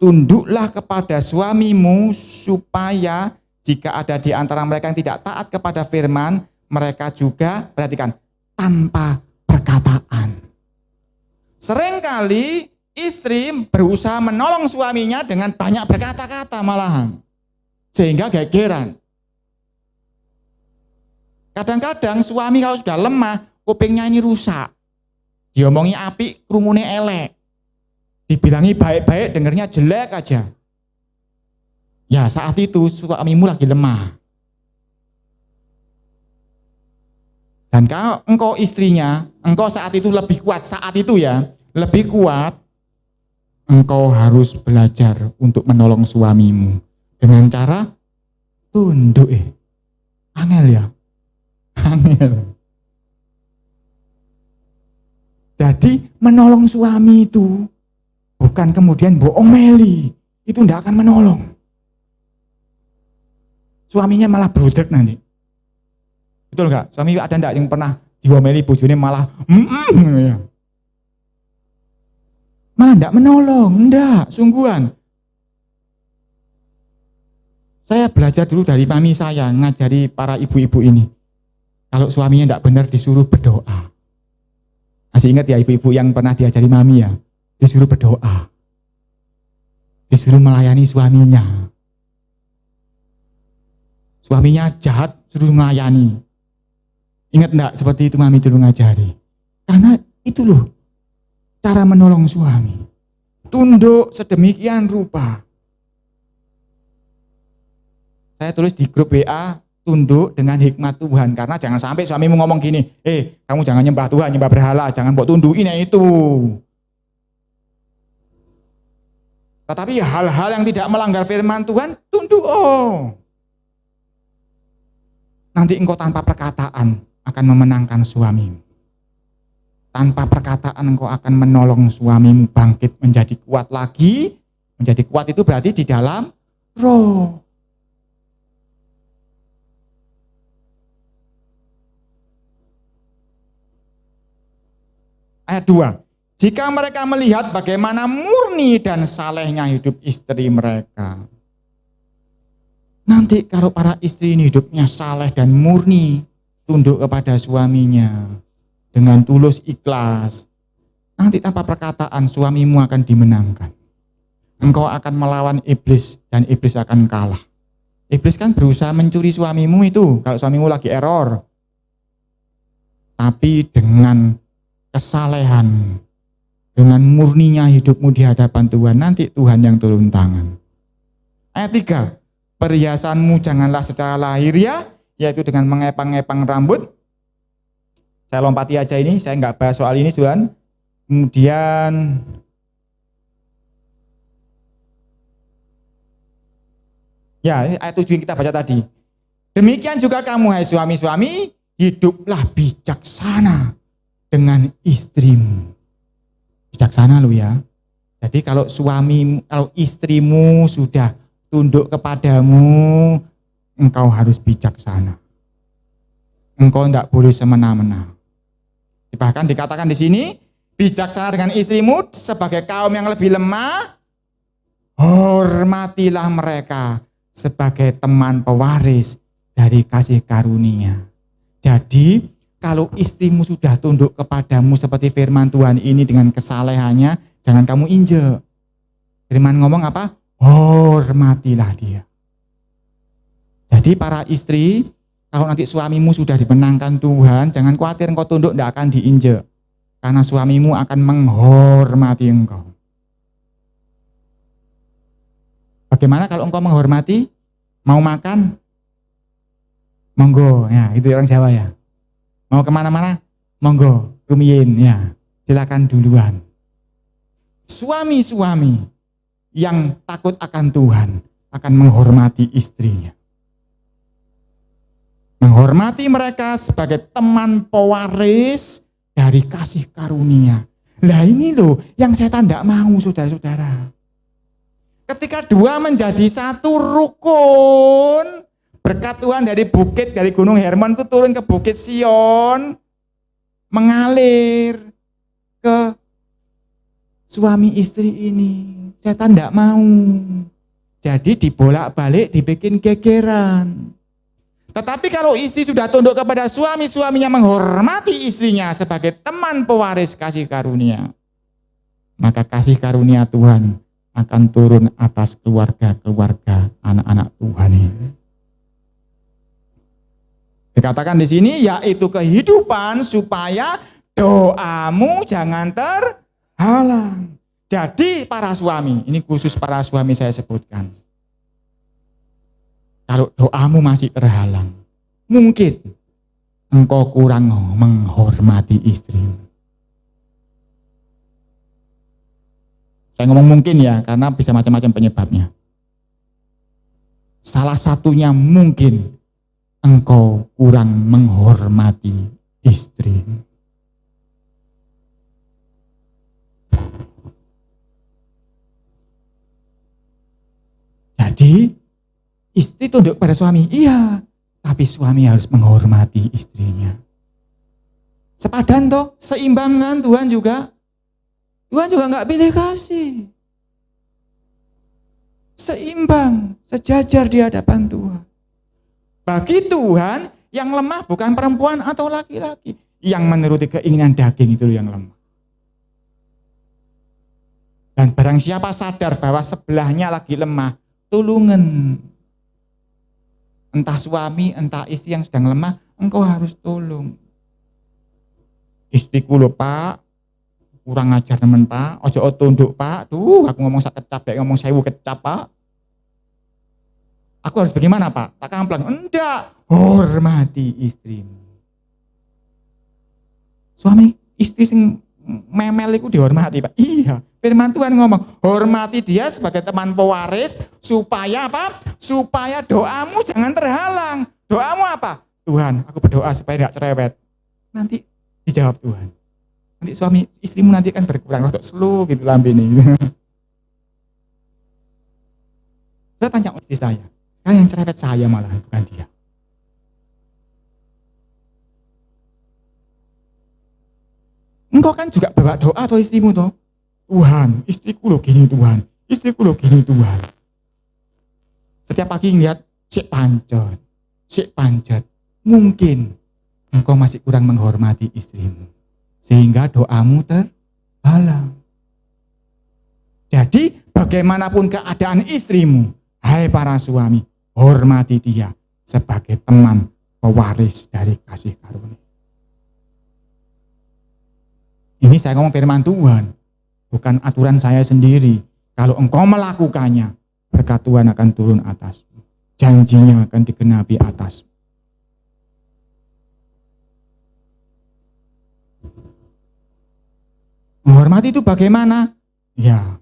tunduklah kepada suamimu supaya jika ada di antara mereka yang tidak taat kepada firman, mereka juga, perhatikan, tanpa perkataan. Seringkali istri berusaha menolong suaminya dengan banyak berkata-kata malahan, sehingga gegeran. Kadang-kadang suami kalau sudah lemah, kupingnya ini rusak. Diomongi apik, krungune elek. Dibilangi baik-baik, dengernya jelek aja. Ya saat itu suamimu lagi lemah. Dan kalau engkau istrinya, engkau saat itu lebih kuat, saat itu ya, lebih kuat, engkau harus belajar untuk menolong suamimu. Dengan cara tunduk. Angel ya. Angel. Jadi menolong suami itu bukan kemudian bohong meli, itu tidak akan menolong. Suaminya malah berudek nanti. Betul enggak? Suami ada enggak yang pernah diomeli bojone malah ya. Malah enggak menolong, enggak, sungguhan. Saya belajar dulu dari mami saya, ngajari para ibu-ibu ini. Kalau suaminya enggak benar disuruh berdoa. Masih ingat ya ibu-ibu yang pernah diajari mami ya? Disuruh berdoa. Disuruh melayani suaminya. Suaminya jahat, suruh melayani. Ingat enggak seperti itu mami dulu ngajari? Karena itu loh cara menolong suami. Tunduk sedemikian rupa. Saya tulis di grup WA, tunduk dengan hikmat Tuhan. Karena jangan sampai suamimu ngomong gini, kamu jangan nyembah Tuhan, nyembah berhala, jangan buat tundukin itu. Tetapi hal-hal yang tidak melanggar firman Tuhan, tunduk. Nanti engkau tanpa perkataan akan memenangkan suamimu. Tanpa perkataan engkau akan menolong suamimu bangkit menjadi kuat lagi. Menjadi kuat itu berarti di dalam roh. Ayat 2. Jika mereka melihat bagaimana murni dan salehnya hidup istri mereka. Nanti kalau para istri ini hidupnya saleh dan murni, tunduk kepada suaminya dengan tulus ikhlas, nanti tanpa perkataan suamimu akan dimenangkan. Engkau akan melawan iblis dan iblis akan kalah. Iblis kan berusaha mencuri suamimu itu kalau suamimu lagi error. Tapi dengan kesalehan, dengan murninya hidupmu di hadapan Tuhan, nanti Tuhan yang turun tangan. Ayat 3, perhiasanmu janganlah secara lahiriah, yaitu dengan mengepang-ngepang rambut. Saya lompati aja ini, saya nggak bahas soal ini Tuhan. Kemudian ya, ayat 7 yang kita baca tadi. Demikian juga kamu hai suami-suami, hiduplah bijaksana dengan istrimu. Bijaksana lu ya. Jadi kalau istrimu sudah tunduk kepadamu, engkau harus bijaksana. Engkau tidak boleh semena-mena. Bahkan dikatakan di sini, bijaksana dengan istrimu sebagai kaum yang lebih lemah, hormatilah mereka sebagai teman pewaris dari kasih karunia. Jadi kalau istrimu sudah tunduk kepadamu seperti firman Tuhan ini dengan kesalehannya, jangan kamu injek. Firman ngomong apa? Hormatilah dia. Jadi para istri, kalau nanti suamimu sudah dimenangkan Tuhan, jangan khawatir engkau tunduk, tidak akan diinjek. Karena suamimu akan menghormati engkau. Bagaimana kalau engkau menghormati? Mau makan? Monggo, ya itu orang Jawa ya. Mau kemana-mana? Monggo, rumiyin, ya silakan duluan. Suami-suami yang takut akan Tuhan akan menghormati istrinya. Menghormati mereka sebagai teman pewaris dari kasih karunia. Lah ini loh yang setan tidak mau, saudara-saudara. Ketika dua menjadi satu rukun, berkat Tuhan dari Gunung Hermon itu turun ke Bukit Sion, mengalir ke suami istri ini. Setan tidak mau. Jadi dibolak-balik, dibikin gegeran. Tetapi kalau istri sudah tunduk kepada suami, suaminya menghormati istrinya sebagai teman pewaris kasih karunia, maka kasih karunia Tuhan akan turun atas keluarga-keluarga anak-anak Tuhan ini. Dikatakan di sini yaitu kehidupan supaya doamu jangan terhalang. Jadi para suami, ini khusus para suami saya sebutkan. Kalau doamu masih terhalang, mungkin engkau kurang menghormati istrimu. Saya ngomong mungkin ya, karena bisa macam-macam penyebabnya. Salah satunya mungkin engkau kurang menghormati istrimu. Jadi istri tunduk pada suami, iya, tapi suami harus menghormati istrinya. Sepadan toh, seimbang kan Tuhan juga. Tuhan juga nggak pilih kasih. Seimbang, sejajar di hadapan Tuhan. Bagi Tuhan, yang lemah bukan perempuan atau laki-laki. Yang menuruti keinginan daging itu yang lemah. Dan barang siapa sadar bahwa sebelahnya lagi lemah, tulungan. Entah suami, entah istri yang sedang lemah, engkau harus tolong. Istriku lho Pak, kurang ajar teman Pak, ojo tunduk Pak, aku ngomong sakecap, ngomong sewu kecap Pak. Aku harus bagaimana Pak? Tak kamplang, enggak, hormati istrimu. Suami istri sing memel itu dihormati Pak, iya. Firman Tuhan ngomong, hormati dia sebagai teman pewaris, supaya apa? Supaya doamu jangan terhalang. Doamu apa? Tuhan, aku berdoa supaya tidak cerewet. Nanti dijawab Tuhan. Nanti suami istrimu nanti kan berkurang, untuk slow gitu lambe ini. Saya tanya istri saya, yang cerewet saya malah, bukan dia. Engkau kan juga bawa doa atau istrimu toh. Tuhan, istriku loh gini Tuhan. Istriku loh gini Tuhan. Setiap pagi ngeliat, cek pancet. Mungkin engkau masih kurang menghormati istrimu. Sehingga doamu terhalang. Jadi bagaimanapun keadaan istrimu, hai para suami, hormati dia sebagai teman pewaris dari kasih karunia. Ini saya ngomong firman Tuhan, bukan aturan saya sendiri. Kalau engkau melakukannya, berkat Tuhan akan turun atasmu. Janjinya akan digenapi atasmu. Menghormati itu bagaimana? Ya,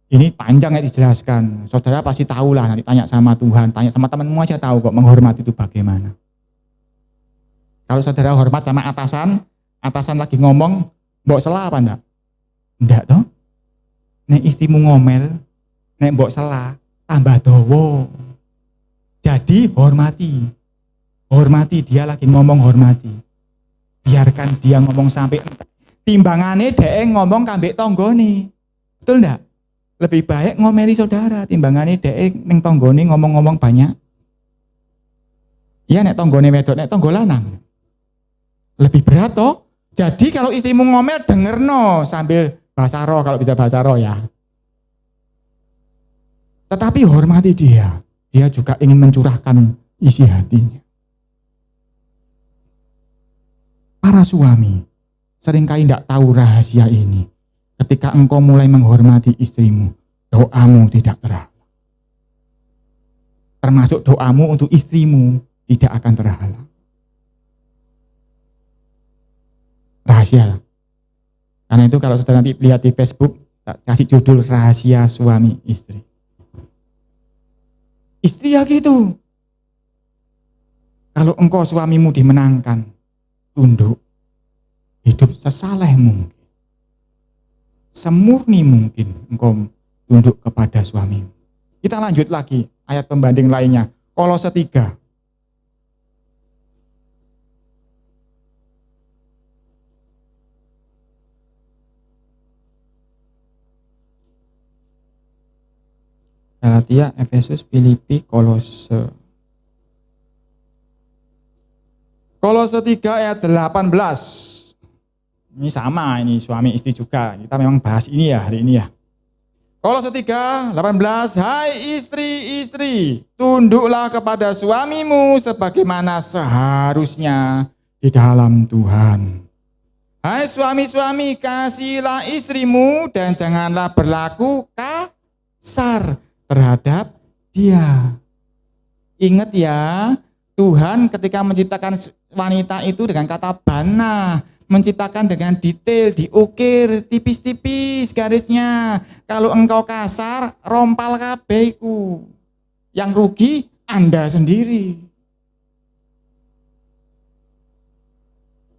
ini panjang ya dijelaskan. Saudara pasti tahu lah, nanti tanya sama Tuhan, tanya sama temanmu aja tahu kok menghormati itu bagaimana. Kalau saudara hormat sama atasan lagi ngomong, mbok salah apa enggak? Enggak toh? Nek istrimu ngomel, nek mbok salah, tambah dowo. Jadi hormati dia lagi ngomong, hormati. Biarkan dia ngomong sampai timbangane dhek ngomong kambek tonggone. Betul enggak? Lebih baik ngomeli saudara timbangane dhek ning tonggone ngomong-ngomong banyak. Iya nek tonggone wedok, nek tonggo lanang. Lebih berat toh? Jadi kalau istrimu ngomel dengerno sambil bahasa roh, kalau bisa bahasa roh ya. Tetapi hormati dia. Dia juga ingin mencurahkan isi hatinya. Para suami, seringkali tidak tahu rahasia ini. Ketika engkau mulai menghormati istrimu, doamu tidak terhalang. Termasuk doamu untuk istrimu tidak akan terhalang. Rahasia. Karena itu kalau saudara nanti lihat di Facebook, kasih judul rahasia suami istri. Istri ya gitu. Kalau engkau suamimu dimenangkan, tunduk, hidup sesaleh mungkin, semurni mungkin engkau tunduk kepada suamimu. Kita lanjut lagi ayat pembanding lainnya. Kolose 3. Galatia, Efesus, Filipi, Kolose. Kolose 3 ayat 18. Ini sama, ini suami istri juga. Kita memang bahas ini ya hari ini ya. Kolose 3, 18. Hai istri-istri, tunduklah kepada suamimu sebagaimana seharusnya di dalam Tuhan. Hai suami-suami, kasihilah istrimu dan janganlah berlaku kasar terhadap dia. Ingat ya, Tuhan ketika menciptakan wanita itu dengan kata bana, menciptakan dengan detail, diukir tipis-tipis garisnya. Kalau engkau kasar, rompal kabehku. Yang rugi Anda sendiri.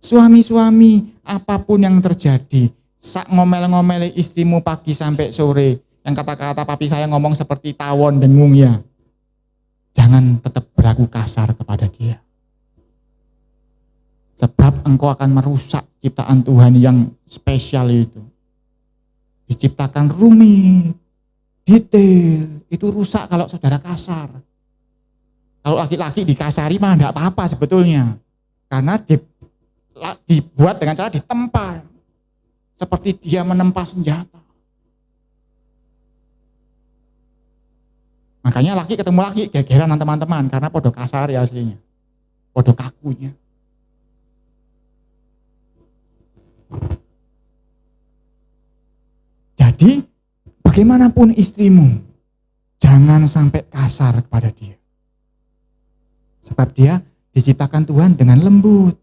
Suami-suami, apapun yang terjadi, sak ngomel-ngomel istrimu pagi sampai sore, yang kata-kata papi saya ngomong seperti tawon dengung ya. Jangan tetap berlaku kasar kepada dia. Sebab engkau akan merusak ciptaan Tuhan yang spesial itu. Diciptakan rumit, detail, itu rusak kalau saudara kasar. Kalau laki-laki dikasari mah enggak apa-apa sebetulnya. Karena dibuat dengan cara ditempa. Seperti dia menempa senjata. Makanya laki ketemu laki gegeran teman-teman karena podo kasar ya aslinya. Podo kakunya. Jadi bagaimanapun istrimu, jangan sampai kasar kepada dia. Sebab dia diciptakan Tuhan dengan lembut.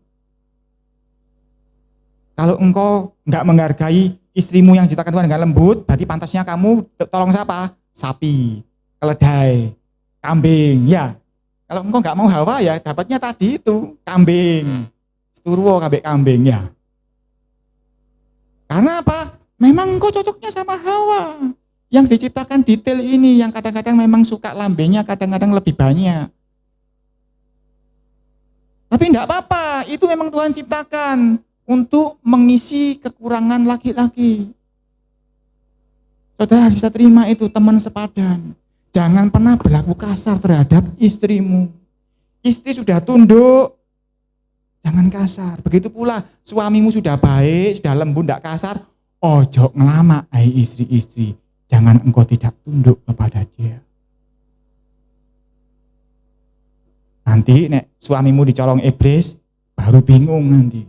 Kalau engkau enggak menghargai istrimu yang diciptakan Tuhan dengan lembut, berarti pantasnya kamu tolong siapa? Sapi, keledai, kambing, ya. Kalau engkau enggak mau Hawa ya dapatnya tadi itu, kambing. Turwo kambing ya. Karena apa? Memang engkau cocoknya sama Hawa. Yang diciptakan detail ini, yang kadang-kadang memang suka lambenya, kadang-kadang lebih banyak. Tapi enggak apa-apa, itu memang Tuhan ciptakan. untuk mengisi kekurangan laki-laki. Saudara bisa terima itu, teman sepadan. Jangan pernah berlaku kasar terhadap istrimu. Istri sudah tunduk, jangan kasar. Begitu pula suamimu sudah baik, sudah lembut, tidak kasar. Ojo ngelama, hai istri-istri. Jangan engkau tidak tunduk kepada dia. Nanti nek suamimu dicolong iblis, baru bingung nanti.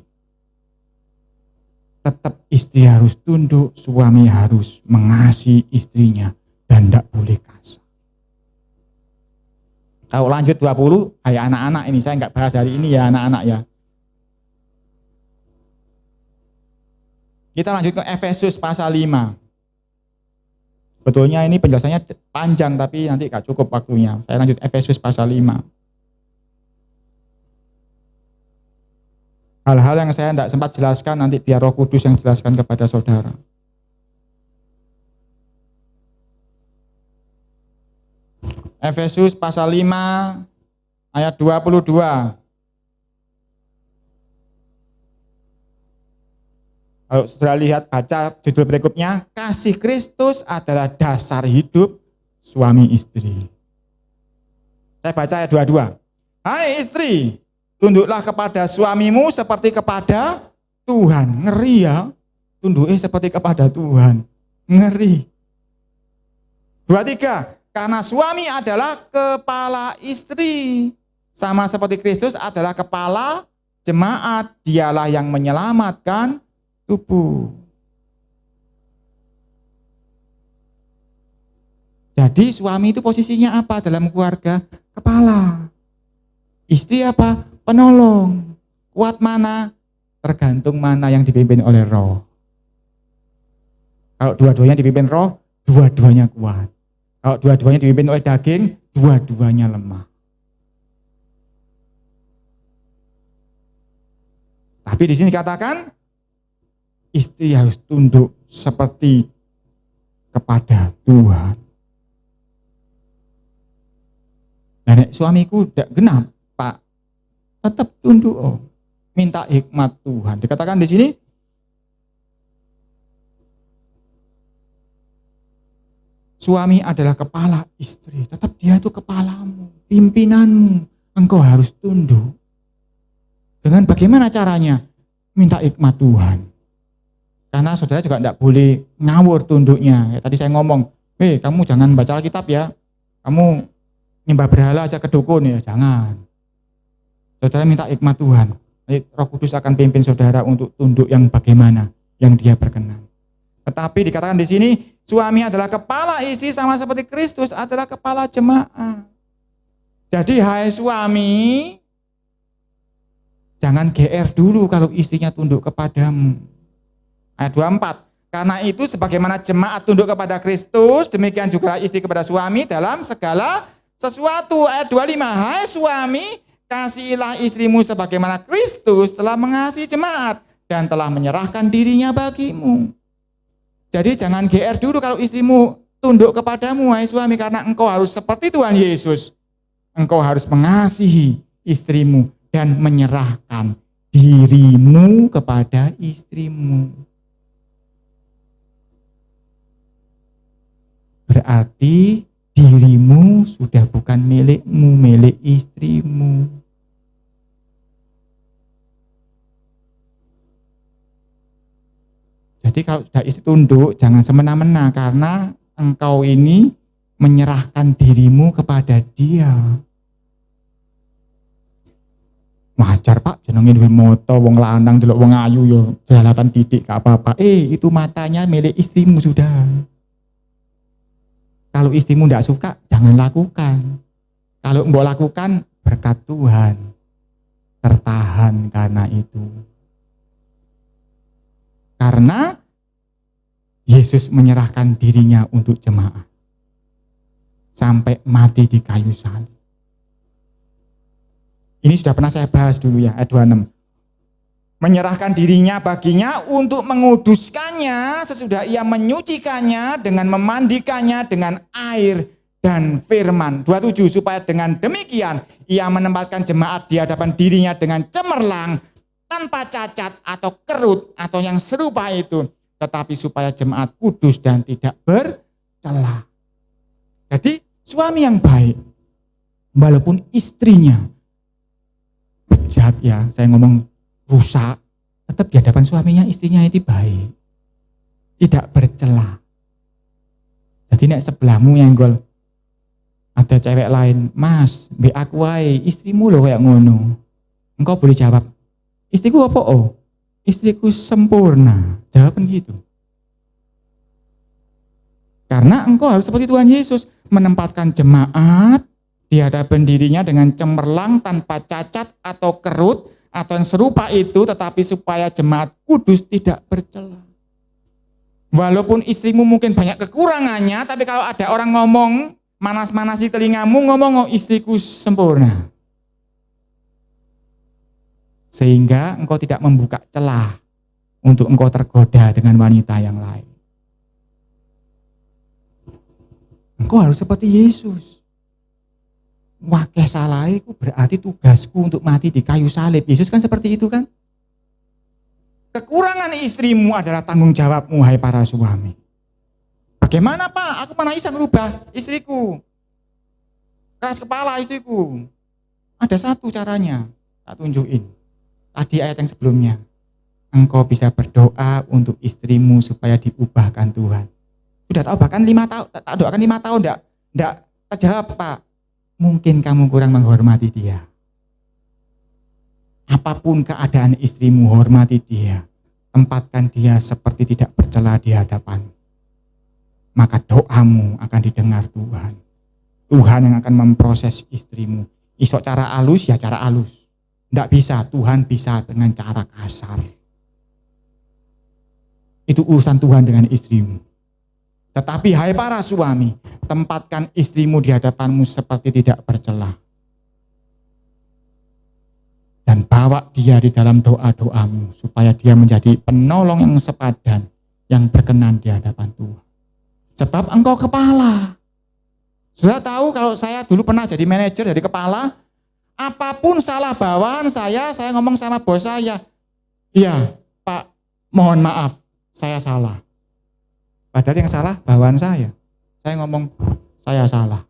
Tetap istri harus tunduk, suami harus mengasihi istrinya dan tidak boleh kasar. Kalau lanjut 20, kayak anak-anak ini, saya nggak bahas hari ini ya anak-anak ya. Kita lanjut ke Efesus pasal 5. Betulnya ini penjelasannya panjang tapi nanti nggak cukup waktunya. Saya lanjut Efesus pasal 5. Hal-hal yang saya tidak sempat jelaskan nanti biar Roh Kudus yang jelaskan kepada saudara. Efesus pasal 5 ayat 22. Kalau sudah lihat baca judul berikutnya, kasih Kristus adalah dasar hidup suami istri. Saya baca ayat 22. Hai istri, tunduklah kepada suamimu seperti kepada Tuhan. Ngeri ya, tunduknya seperti kepada Tuhan. Ngeri. 23, karena suami adalah kepala istri. Sama seperti Kristus adalah kepala jemaat. Dialah yang menyelamatkan tubuh. Jadi suami itu posisinya apa dalam keluarga? Kepala. Istri apa? Penolong. Kuat mana? Tergantung mana yang dipimpin oleh roh. Kalau dua-duanya dipimpin roh, dua-duanya kuat. Kalau dua-duanya dipimpin oleh daging, dua-duanya lemah. Tapi di sini dikatakan, istri harus tunduk seperti kepada Tuhan. Dan suamiku tidak genap, Pak, tetap tunduk. Oh. Minta hikmat Tuhan. Dikatakan di sini, suami adalah kepala istri. Tetap dia itu kepalamu, pimpinanmu. Engkau harus tunduk. Dengan bagaimana caranya? Minta hikmat Tuhan. Karena saudara juga tidak boleh ngawur tunduknya. Ya, tadi saya ngomong, kamu jangan baca Alkitab ya. Kamu nyembah berhala aja ke dukun ya, jangan. Saudara minta hikmat Tuhan. Roh Kudus akan pimpin saudara untuk tunduk yang bagaimana, yang dia berkenan. Tetapi dikatakan di sini, suami adalah kepala istri sama seperti Kristus adalah kepala jemaat. Jadi hai suami, jangan GR dulu kalau istrinya tunduk kepadamu. Ayat 24, karena itu sebagaimana jemaat tunduk kepada Kristus, demikian juga istri kepada suami dalam segala sesuatu. Ayat 25, hai suami, kasihilah istrimu sebagaimana Kristus telah mengasihi jemaat dan telah menyerahkan dirinya bagimu. Jadi jangan GR dulu kalau istrimu tunduk kepadamu, hai suami, karena engkau harus seperti Tuhan Yesus. Engkau harus mengasihi istrimu dan menyerahkan dirimu kepada istrimu. Berarti dirimu sudah bukan milikmu, milik istrimu. Jadi kalau sudah istri tunduk, jangan semena-mena karena engkau ini menyerahkan dirimu kepada dia. Wajar Pak, jenenge duwe moto wong lanang delok wong ayu yo jelalatan titik gak apa-apa. Itu matanya milik istrimu sudah. Kalau istrimu tidak suka, jangan lakukan. Kalau mbok lakukan, berkat Tuhan tertahan karena itu. Karena Yesus menyerahkan dirinya untuk jemaat. Sampai mati di kayu salib. Ini sudah pernah saya bahas dulu ya, ayat 26. Menyerahkan dirinya baginya untuk menguduskannya sesudah ia menyucikannya dengan memandikannya dengan air dan firman. 27, supaya dengan demikian ia menempatkan jemaat di hadapan dirinya dengan cemerlang tanpa cacat atau kerut atau yang serupa itu, tetapi supaya jemaat kudus dan tidak bercela. Jadi suami yang baik, walaupun istrinya bejat ya, saya ngomong rusak, tetap di hadapan suaminya istrinya itu baik, tidak bercela. Jadi nek sebelahmu nyenggol ada cewek lain, Mas, mbek aku wae, istrimu loh kayak ngono. Engkau boleh jawab, istriku apa? Oh, istriku sempurna. Jawaban gitu. Karena engkau harus seperti Tuhan Yesus, menempatkan jemaat di hadapan dirinya dengan cemerlang tanpa cacat atau kerut atau yang serupa itu, tetapi supaya jemaat kudus tidak bercela. Walaupun istrimu mungkin banyak kekurangannya, tapi kalau ada orang ngomong, manas-manasi telingamu, ngomong, oh istriku sempurna. Sehingga engkau tidak membuka celah untuk engkau tergoda dengan wanita yang lain. Engkau harus seperti Yesus. Wakeh salah itu berarti tugasku untuk mati di kayu salib. Yesus kan seperti itu kan? Kekurangan istrimu adalah tanggung jawabmu, hai para suami. Bagaimana Pak? Aku mana bisa merubah istriku? Keras kepala istriku. Ada satu caranya, tak tunjukin. Tadi ayat yang sebelumnya. Engkau bisa berdoa untuk istrimu supaya diubahkan Tuhan. Sudah tahu bahkan 5 tahun, tak doakan 5 tahun enggak terjawab Pak. Mungkin kamu kurang menghormati dia. Apapun keadaan istrimu, hormati dia. Tempatkan dia seperti tidak bercela di hadapan. Maka doamu akan didengar Tuhan. Tuhan yang akan memproses istrimu. Isok cara halus ya cara halus. Tidak bisa, Tuhan bisa dengan cara kasar. Itu urusan Tuhan dengan istrimu. Tetapi hai para suami, tempatkan istrimu di hadapanmu seperti tidak bercela. Dan bawa dia di dalam doa-doamu supaya dia menjadi penolong yang sepadan, yang berkenan di hadapan Tuhan. Sebab engkau kepala. Sudah tahu kalau saya dulu pernah jadi manajer, jadi kepala, apapun salah bawahan saya ngomong sama bos saya, iya Pak, mohon maaf, saya salah. Padahal yang salah bawahan saya ngomong, saya salah.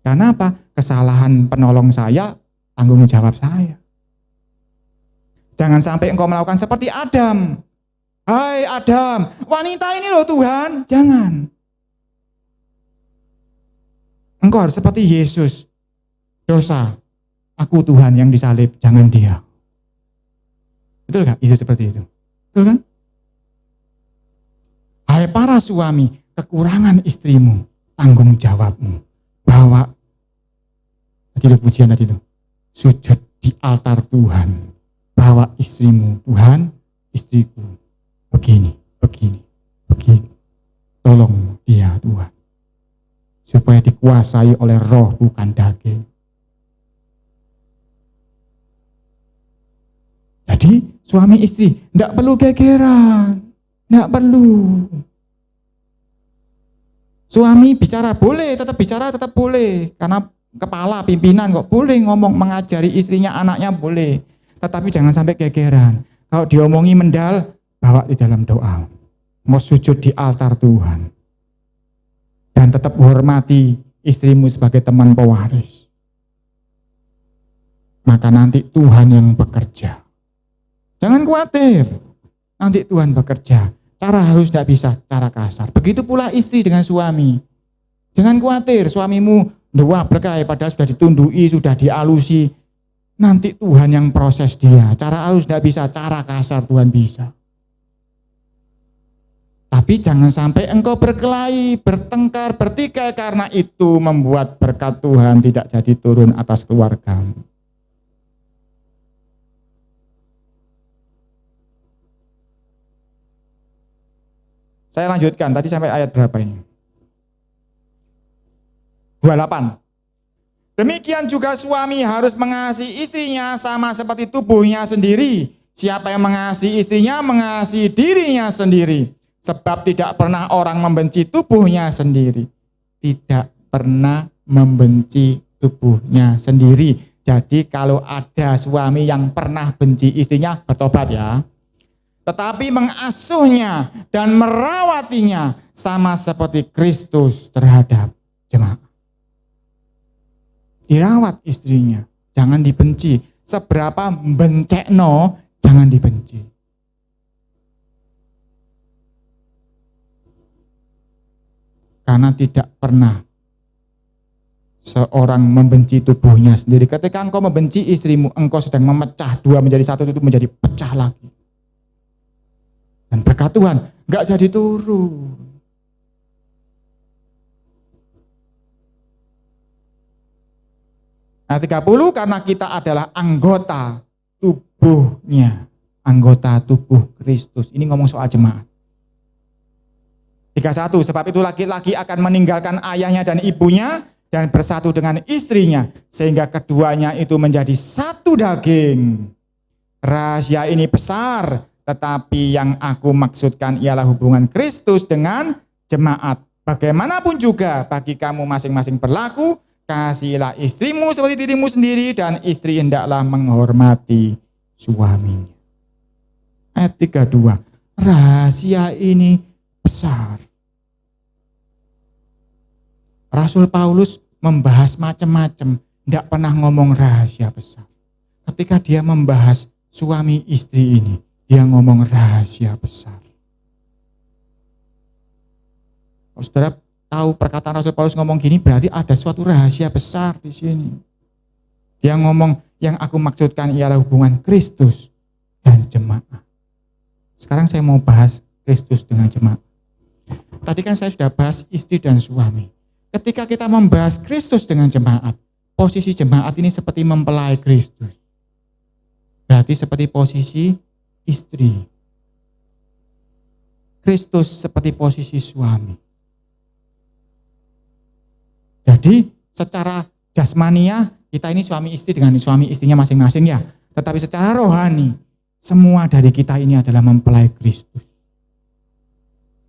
Karena apa? Kesalahan penolong saya, tanggung jawab saya. Jangan sampai engkau melakukan seperti Adam. Hai Adam, wanita ini loh Tuhan, jangan. Engkau harus seperti Yesus. Dosa, aku Tuhan yang disalib, jangan dia. Betul gak? Yesus seperti itu. Betul kan? Hai para suami, kekurangan istrimu, tanggung jawabmu. Bawa, tadi lo pujian tadi lo, sujud di altar Tuhan. Bawa istrimu, Tuhan, istriku. Begini. Tolong dia Tuhan. Supaya dikuasai oleh roh bukan daging. Jadi suami istri tidak perlu gegeran. Tidak perlu. Suami bicara boleh, tetap boleh. Karena kepala pimpinan kok boleh ngomong, mengajari istrinya, anaknya boleh. Tetapi jangan sampai gegeran. Kalau diomongi mendal, bawa di dalam doa. Mau sujud di altar Tuhan. Dan tetap hormati istrimu sebagai teman pewaris. Maka nanti Tuhan yang bekerja. Jangan khawatir. Nanti Tuhan bekerja. Cara halus tidak bisa, cara kasar. Begitu pula istri dengan suami. Jangan khawatir, suamimu doa berkah padahal sudah ditundui, sudah dialusi. Nanti Tuhan yang proses dia. Cara halus tidak bisa, cara kasar Tuhan bisa. Tapi jangan sampai engkau berkelahi, bertengkar, bertikai karena itu membuat berkat Tuhan tidak jadi turun atas keluargamu. Saya lanjutkan, tadi sampai ayat berapa ini? 28. Demikian juga suami harus mengasihi istrinya sama seperti tubuhnya sendiri. Siapa yang mengasihi istrinya, mengasihi dirinya sendiri. Sebab tidak pernah orang membenci tubuhnya sendiri. Tidak pernah membenci tubuhnya sendiri. Jadi kalau ada suami yang pernah benci istrinya, bertobat ya. Tetapi mengasuhnya dan merawatinya sama seperti Kristus terhadap jemaat. Dirawat istrinya, jangan dibenci. Seberapa bencekno, jangan dibenci. Karena tidak pernah seorang membenci tubuhnya sendiri. Ketika engkau membenci istrimu, engkau sedang memecah dua menjadi satu, itu menjadi pecah lagi. Dan berkat Tuhan enggak jadi turun. Ayat 30, karena kita adalah anggota tubuhnya, anggota tubuh Kristus. Ini ngomong soal jemaat. 31, sebab itu laki-laki akan meninggalkan ayahnya dan ibunya dan bersatu dengan istrinya, sehingga keduanya itu menjadi satu daging. Rahasia ini besar, tetapi yang aku maksudkan ialah hubungan Kristus dengan jemaat. Bagaimanapun juga bagi kamu masing-masing berlaku, kasihilah istrimu seperti dirimu sendiri, dan istri hendaklah menghormati suaminya. Ayat 32, rahasia ini besar. Rasul Paulus membahas macam-macam, tidak pernah ngomong rahasia besar. Ketika dia membahas suami istri ini, dia ngomong rahasia besar. Kalau saudara tahu perkataan Rasul Paulus ngomong gini, berarti ada suatu rahasia besar di sini. Dia ngomong, yang aku maksudkan ialah hubungan Kristus dan jemaat. Sekarang saya mau bahas Kristus dengan jemaat. Tadi kan saya sudah bahas istri dan suami. Ketika kita membahas Kristus dengan jemaat, posisi jemaat ini seperti mempelai Kristus. Berarti seperti posisi istri. Kristus seperti posisi suami. Jadi secara jasmania kita ini suami istri dengan suami istrinya masing-masing ya. Tetapi secara rohani semua dari kita ini adalah mempelai Kristus.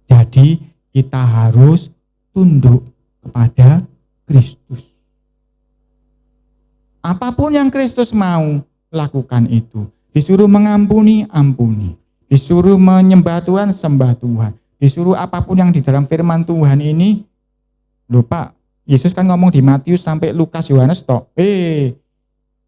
Jadi kita harus tunduk kepada Kristus. Apapun yang Kristus mau, lakukan itu. Disuruh mengampuni, ampuni. Disuruh menyembah Tuhan, sembah Tuhan. Disuruh apapun yang di dalam firman Tuhan ini, lupa, Yesus kan ngomong di Matius sampai Lukas, Yohanes,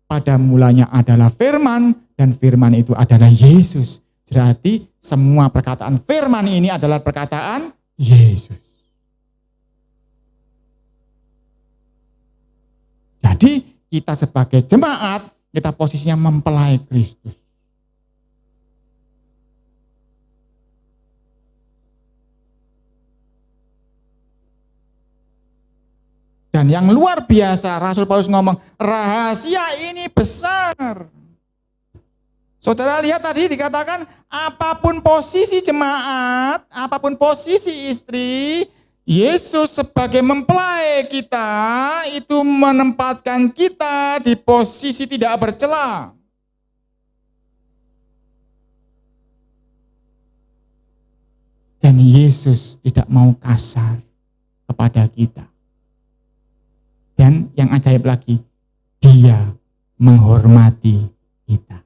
pada mulanya adalah firman, dan firman itu adalah Yesus. Berarti semua perkataan firman ini adalah perkataan Yesus. Jadi kita sebagai jemaat, kita posisinya mempelai Kristus. Dan yang luar biasa, Rasul Paulus ngomong, rahasia ini besar. Saudara lihat tadi dikatakan, apapun posisi jemaat, apapun posisi istri, Yesus sebagai mempelai kita itu menempatkan kita di posisi tidak bercela. Dan Yesus tidak mau kasar kepada kita. Dan yang ajaib lagi, Dia menghormati kita.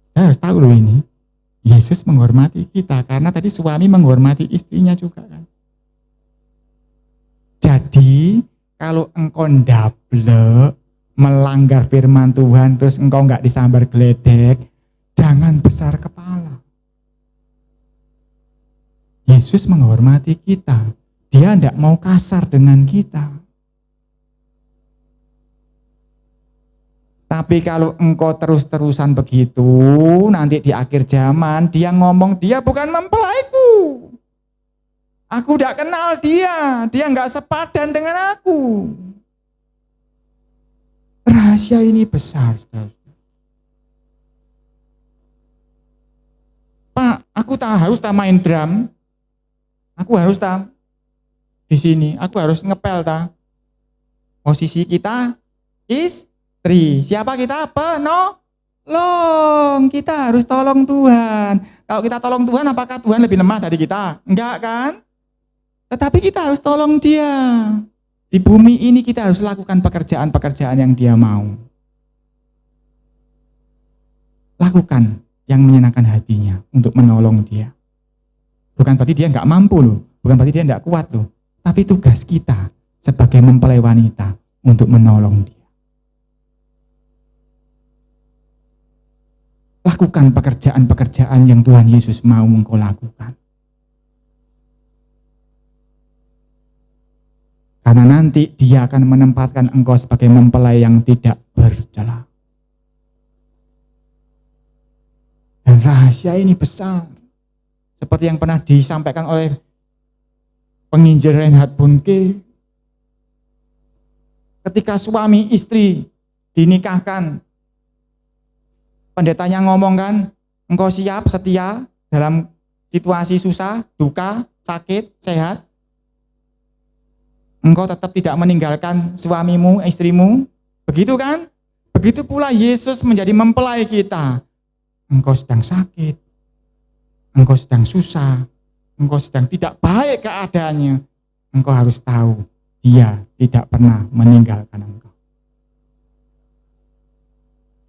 Kita harus tahu loh ini. Yesus menghormati kita, karena tadi suami menghormati istrinya juga kan. Jadi kalau engkau ndablek, melanggar firman Tuhan, terus engkau enggak disambar geledek, jangan besar kepala. Yesus menghormati kita, Dia enggak mau kasar dengan kita. Tapi kalau engkau terus-terusan begitu, nanti di akhir zaman dia ngomong, dia bukan mempelaiku. Aku tidak kenal dia enggak sepadan dengan aku. Rahasia ini besar, saudara. Pak, aku harus main drum. Aku harus di sini, aku harus ngepel Posisi kita istri. Siapa kita? Penolong. Kita harus tolong Tuhan. Kalau kita tolong Tuhan, apakah Tuhan lebih lemah dari kita? Enggak kan? Tetapi kita harus tolong Dia. Di bumi ini kita harus lakukan pekerjaan-pekerjaan yang Dia mau. Lakukan yang menyenangkan hatinya untuk menolong Dia. Bukan berarti dia nggak mampu loh, bukan berarti dia nggak kuat loh. Tapi tugas kita sebagai mempelai wanita untuk menolong Dia. Lakukan pekerjaan-pekerjaan yang Tuhan Yesus mau engkau lakukan. Karena nanti Dia akan menempatkan engkau sebagai mempelai yang tidak bercela. Dan rahasia ini besar. Seperti yang pernah disampaikan oleh penginjil Reinhard Bonnke. Ketika suami istri dinikahkan, pendetanya ngomong kan, engkau siap, setia dalam situasi susah, duka, sakit, sehat. Engkau tetap tidak meninggalkan suamimu, istrimu. Begitu kan? Begitu pula Yesus menjadi mempelai kita. Engkau sedang sakit, engkau sedang susah, engkau sedang tidak baik keadaannya. Engkau harus tahu, Dia tidak pernah meninggalkan engkau.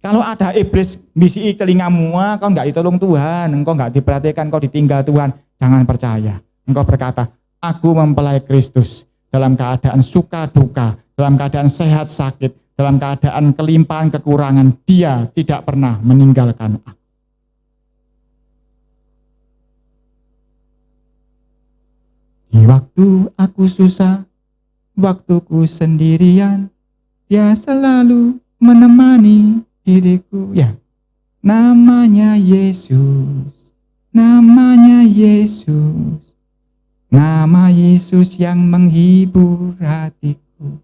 Kalau ada iblis bisi telingamu, engkau enggak ditolong Tuhan, engkau enggak diperhatikan, engkau ditinggal Tuhan, jangan percaya. Engkau berkata, aku mempelai Kristus. Dalam keadaan suka duka, dalam keadaan sehat sakit, dalam keadaan kelimpahan kekurangan, Dia tidak pernah meninggalkan aku. Di waktu aku susah, waktuku sendirian, Dia selalu menemani diriku. Ya, namanya Yesus, namanya Yesus. Nama Yesus yang menghibur hatiku.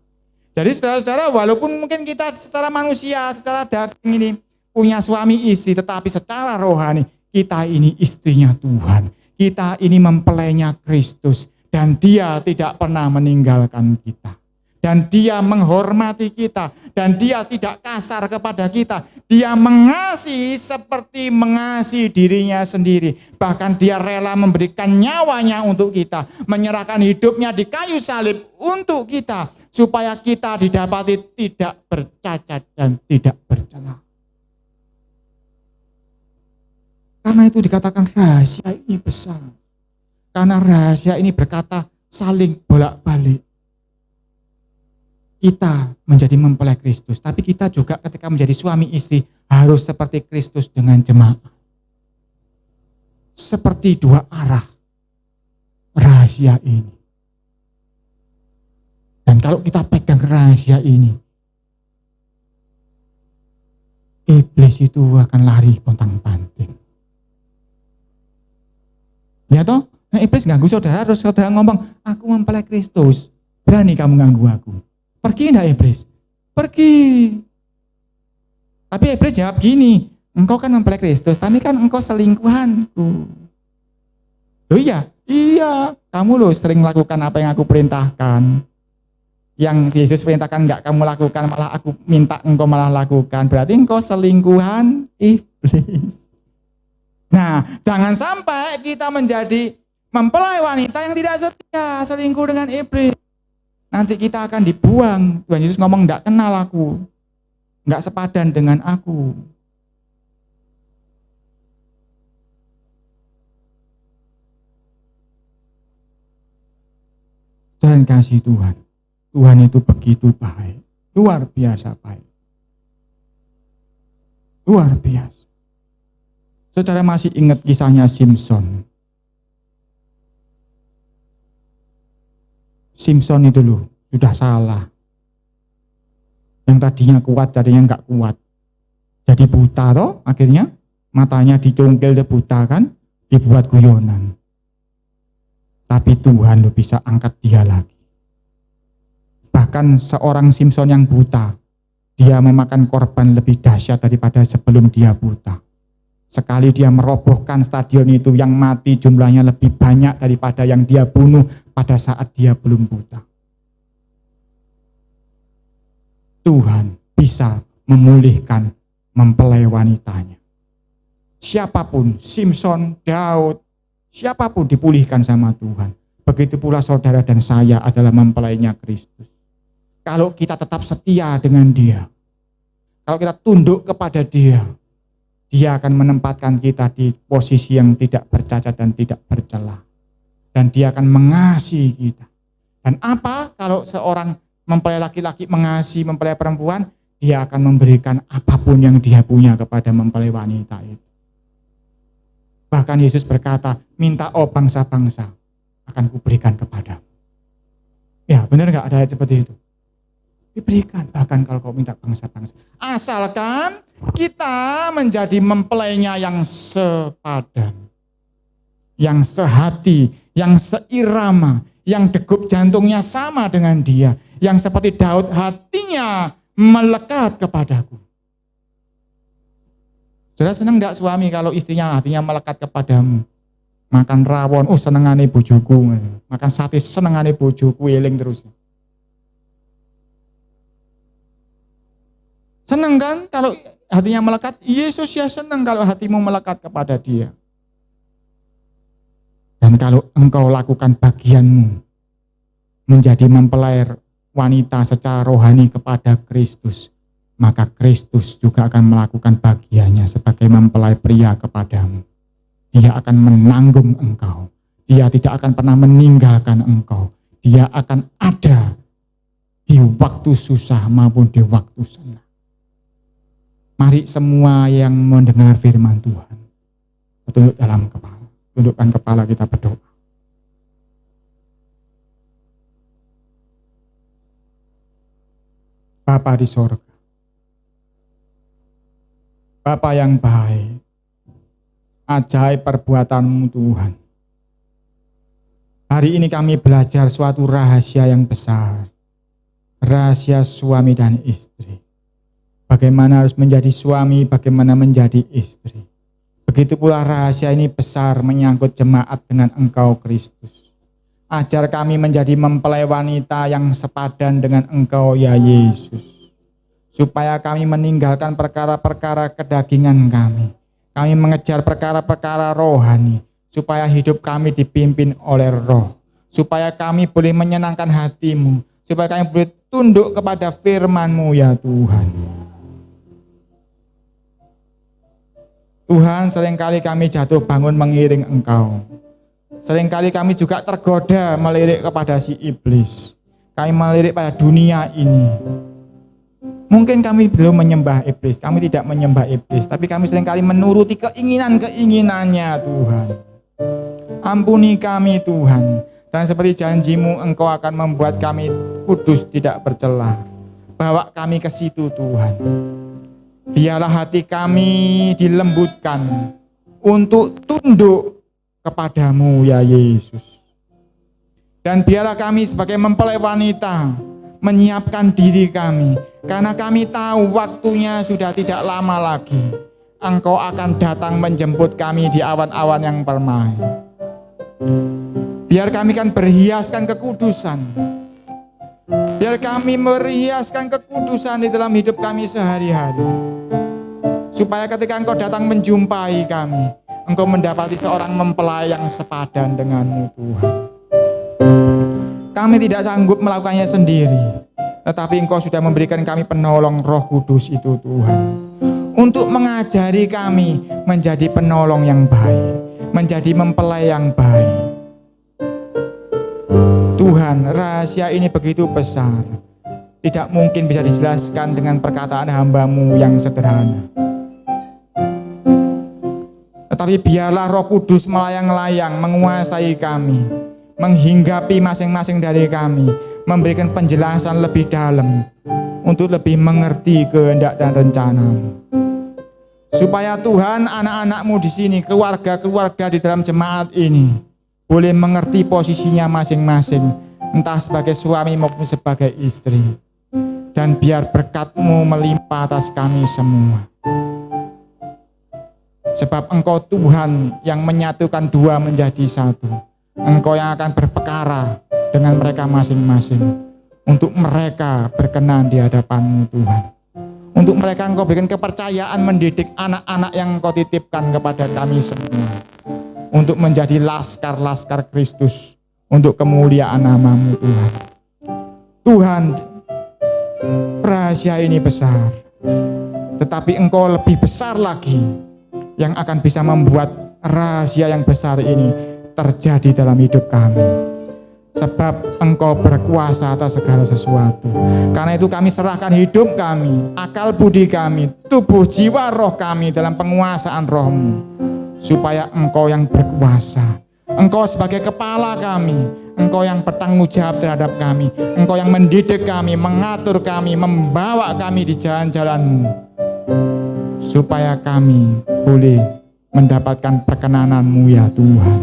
Jadi saudara-saudara, walaupun mungkin kita secara manusia, secara daging ini punya suami istri, tetapi secara rohani kita ini istrinya Tuhan. Kita ini mempelainya Kristus. Dan Dia tidak pernah meninggalkan kita. Dan Dia menghormati kita. Dan Dia tidak kasar kepada kita. Dia mengasihi seperti mengasihi dirinya sendiri. Bahkan Dia rela memberikan nyawanya untuk kita. Menyerahkan hidupnya di kayu salib untuk kita. Supaya kita didapati tidak bercacat dan tidak bercela. Karena itu dikatakan rahasia ini besar. Karena rahasia ini berkata saling bolak-balik. Kita menjadi mempelai Kristus, tapi kita juga ketika menjadi suami istri harus seperti Kristus dengan jemaat. Seperti dua arah rahasia ini. Dan kalau kita pegang rahasia ini, iblis itu akan lari pontang-panting. Ya toh? Nah, iblis ganggu saudara, terus saudara ngomong, aku mempelai Kristus. Berani kamu ganggu aku. Pergi enggak iblis? Pergi. Tapi iblis jawab gini, engkau kan mempelai Kristus, tapi kan engkau selingkuhanku. Loh iya, kamu loh sering lakukan apa yang aku perintahkan. Yang Yesus perintahkan enggak kamu lakukan, malah aku minta engkau malah lakukan. Berarti engkau selingkuhan iblis. Nah, jangan sampai kita menjadi mempelai wanita yang tidak setia, selingkuh dengan iblis. Nanti kita akan dibuang. Tuhan Yesus ngomong, enggak kenal aku. Enggak sepadan dengan aku. Dan kasih Tuhan. Tuhan itu begitu baik. Luar biasa baik. Luar biasa. Saudara masih ingat kisahnya Simpson. Simpson itu loh, sudah salah. Yang tadinya kuat, jadinya enggak kuat. Jadi buta toh, akhirnya matanya dicungkil, dia buta kan, dibuat guyonan. Tapi Tuhan loh bisa angkat dia lagi. Bahkan seorang Simpson yang buta, dia memakan korban lebih dahsyat daripada sebelum dia buta. Sekali dia merobohkan stadion itu, yang mati jumlahnya lebih banyak daripada yang dia bunuh pada saat dia belum buta. Tuhan bisa memulihkan mempelai wanitanya. Siapapun, Simpson, Daud, siapapun dipulihkan sama Tuhan. Begitu pula saudara dan saya adalah mempelainya Kristus. kalau kita tetap setia dengan Dia, kalau kita tunduk kepada Dia, Dia akan menempatkan kita di posisi yang tidak bercacat dan tidak bercela. Dan Dia akan mengasihi kita. Dan apa kalau seorang mempelai laki-laki mengasihi mempelai perempuan, Dia akan memberikan apapun yang Dia punya kepada mempelai wanita itu. Bahkan Yesus berkata, minta bangsa-bangsa akan kuberikan kepadamu. Ya, benar nggak ada ayat seperti itu? Diberikan, bahkan kalau kau minta bangsa-bangsa. Asalkan kita menjadi mempelainya yang sepadan, yang sehati, yang seirama, yang degup jantungnya sama dengan Dia, yang seperti Daud hatinya melekat kepadaku. Saudara senang enggak suami kalau istrinya hatinya melekat kepadamu? Makan rawon, senengane bojoku. Makan sate, senengane bojoku, eling terus. Senang kan kalau hatinya melekat? Yesus ya senang kalau hatimu melekat kepada Dia. Dan kalau engkau lakukan bagianmu menjadi mempelai wanita secara rohani kepada Kristus, maka Kristus juga akan melakukan bagiannya sebagai mempelai pria kepadamu. Dia akan menanggung engkau. Dia tidak akan pernah meninggalkan engkau. Dia akan ada di waktu susah maupun di waktu senang. Mari semua yang mendengar firman Tuhan, tunduk dalam kepala. Tundukkan kepala, kita berdoa. Bapa di sorga, Bapa yang baik, ajaib perbuatan-Mu Tuhan. Hari ini kami belajar suatu rahasia yang besar. Rahasia suami dan istri. Bagaimana harus menjadi suami, bagaimana menjadi istri. Begitu pula rahasia ini besar menyangkut jemaat dengan Engkau Kristus. Ajar kami menjadi mempelai wanita yang sepadan dengan Engkau ya Yesus. Supaya kami meninggalkan perkara-perkara kedagingan kami. Kami mengejar perkara-perkara rohani, supaya hidup kami dipimpin oleh Roh, supaya kami boleh menyenangkan hati-Mu, supaya kami boleh tunduk kepada firman-Mu ya Tuhan. Tuhan, seringkali kami jatuh bangun mengiring Engkau. Seringkali kami juga tergoda melirik kepada si iblis. Kami melirik pada dunia ini. Mungkin kami belum menyembah iblis, kami tidak menyembah iblis, tapi kami seringkali menuruti keinginan-keinginannya Tuhan. Ampuni kami Tuhan, dan seperti janji-Mu Engkau akan membuat kami kudus tidak bercela. Bawa kami ke situ Tuhan. Biarlah hati kami dilembutkan untuk tunduk kepadamu ya Yesus. Dan biarlah kami sebagai mempelai wanita menyiapkan diri kami, karena kami tahu waktunya sudah tidak lama lagi. Engkau akan datang menjemput kami di awan-awan yang permai. Biar kami kan berhiaskan kekudusan. Biar kami meriaskan kekudusan di dalam hidup kami sehari-hari. Supaya ketika Engkau datang menjumpai kami, Engkau mendapati seorang mempelai yang sepadan denganmu Tuhan. Kami tidak sanggup melakukannya sendiri, tetapi Engkau sudah memberikan kami penolong Roh Kudus itu Tuhan. Untuk mengajari kami menjadi penolong yang baik, menjadi mempelai yang baik. Tuhan, rahasia ini begitu besar, tidak mungkin bisa dijelaskan dengan perkataan hamba-Mu yang sederhana. Tetapi biarlah Roh Kudus melayang-layang menguasai kami, menghinggapi masing-masing dari kami, memberikan penjelasan lebih dalam untuk lebih mengerti kehendak dan rencana-Mu. Supaya Tuhan, anak-anak-Mu di sini, keluarga-keluarga di dalam jemaat ini boleh mengerti posisinya masing-masing, entah sebagai suami maupun sebagai istri. Dan biar berkat-Mu melimpah atas kami semua. Sebab Engkau Tuhan yang menyatukan dua menjadi satu. Engkau yang akan berperkara dengan mereka masing-masing. Untuk mereka berkenan di hadapan-Mu Tuhan. Untuk mereka Engkau berikan kepercayaan mendidik anak-anak yang Engkau titipkan kepada kami semua. Untuk menjadi laskar-laskar Kristus, untuk kemuliaan nama-Mu Tuhan. Tuhan, rahasia ini besar, tetapi Engkau lebih besar lagi yang akan bisa membuat rahasia yang besar ini terjadi dalam hidup kami. Sebab Engkau berkuasa atas segala sesuatu. Karena itu kami serahkan hidup kami, akal budi kami, tubuh, jiwa, roh kami dalam penguasaan Roh-Mu. Supaya Engkau yang berkuasa. Engkau sebagai kepala kami. Engkau yang bertanggung jawab terhadap kami. Engkau yang mendidik kami, mengatur kami, membawa kami di jalan-jalan-Mu. Supaya kami boleh mendapatkan perkenanan-Mu ya Tuhan.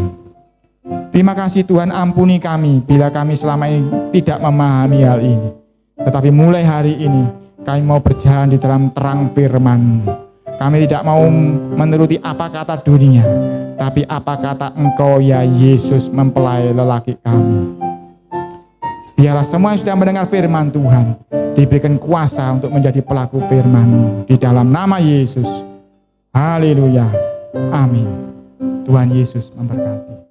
Terima kasih Tuhan, ampuni kami bila kami selama ini tidak memahami hal ini. Tetapi mulai hari ini kami mau berjalan di dalam terang firman-Mu. Kami tidak mau menuruti apa kata dunia, tapi apa kata Engkau ya Yesus mempelai lelaki kami. Biarlah semua yang sudah mendengar firman Tuhan diberikan kuasa untuk menjadi pelaku firman-Mu. Di dalam nama Yesus. Haleluya. Amin. Tuhan Yesus memberkati.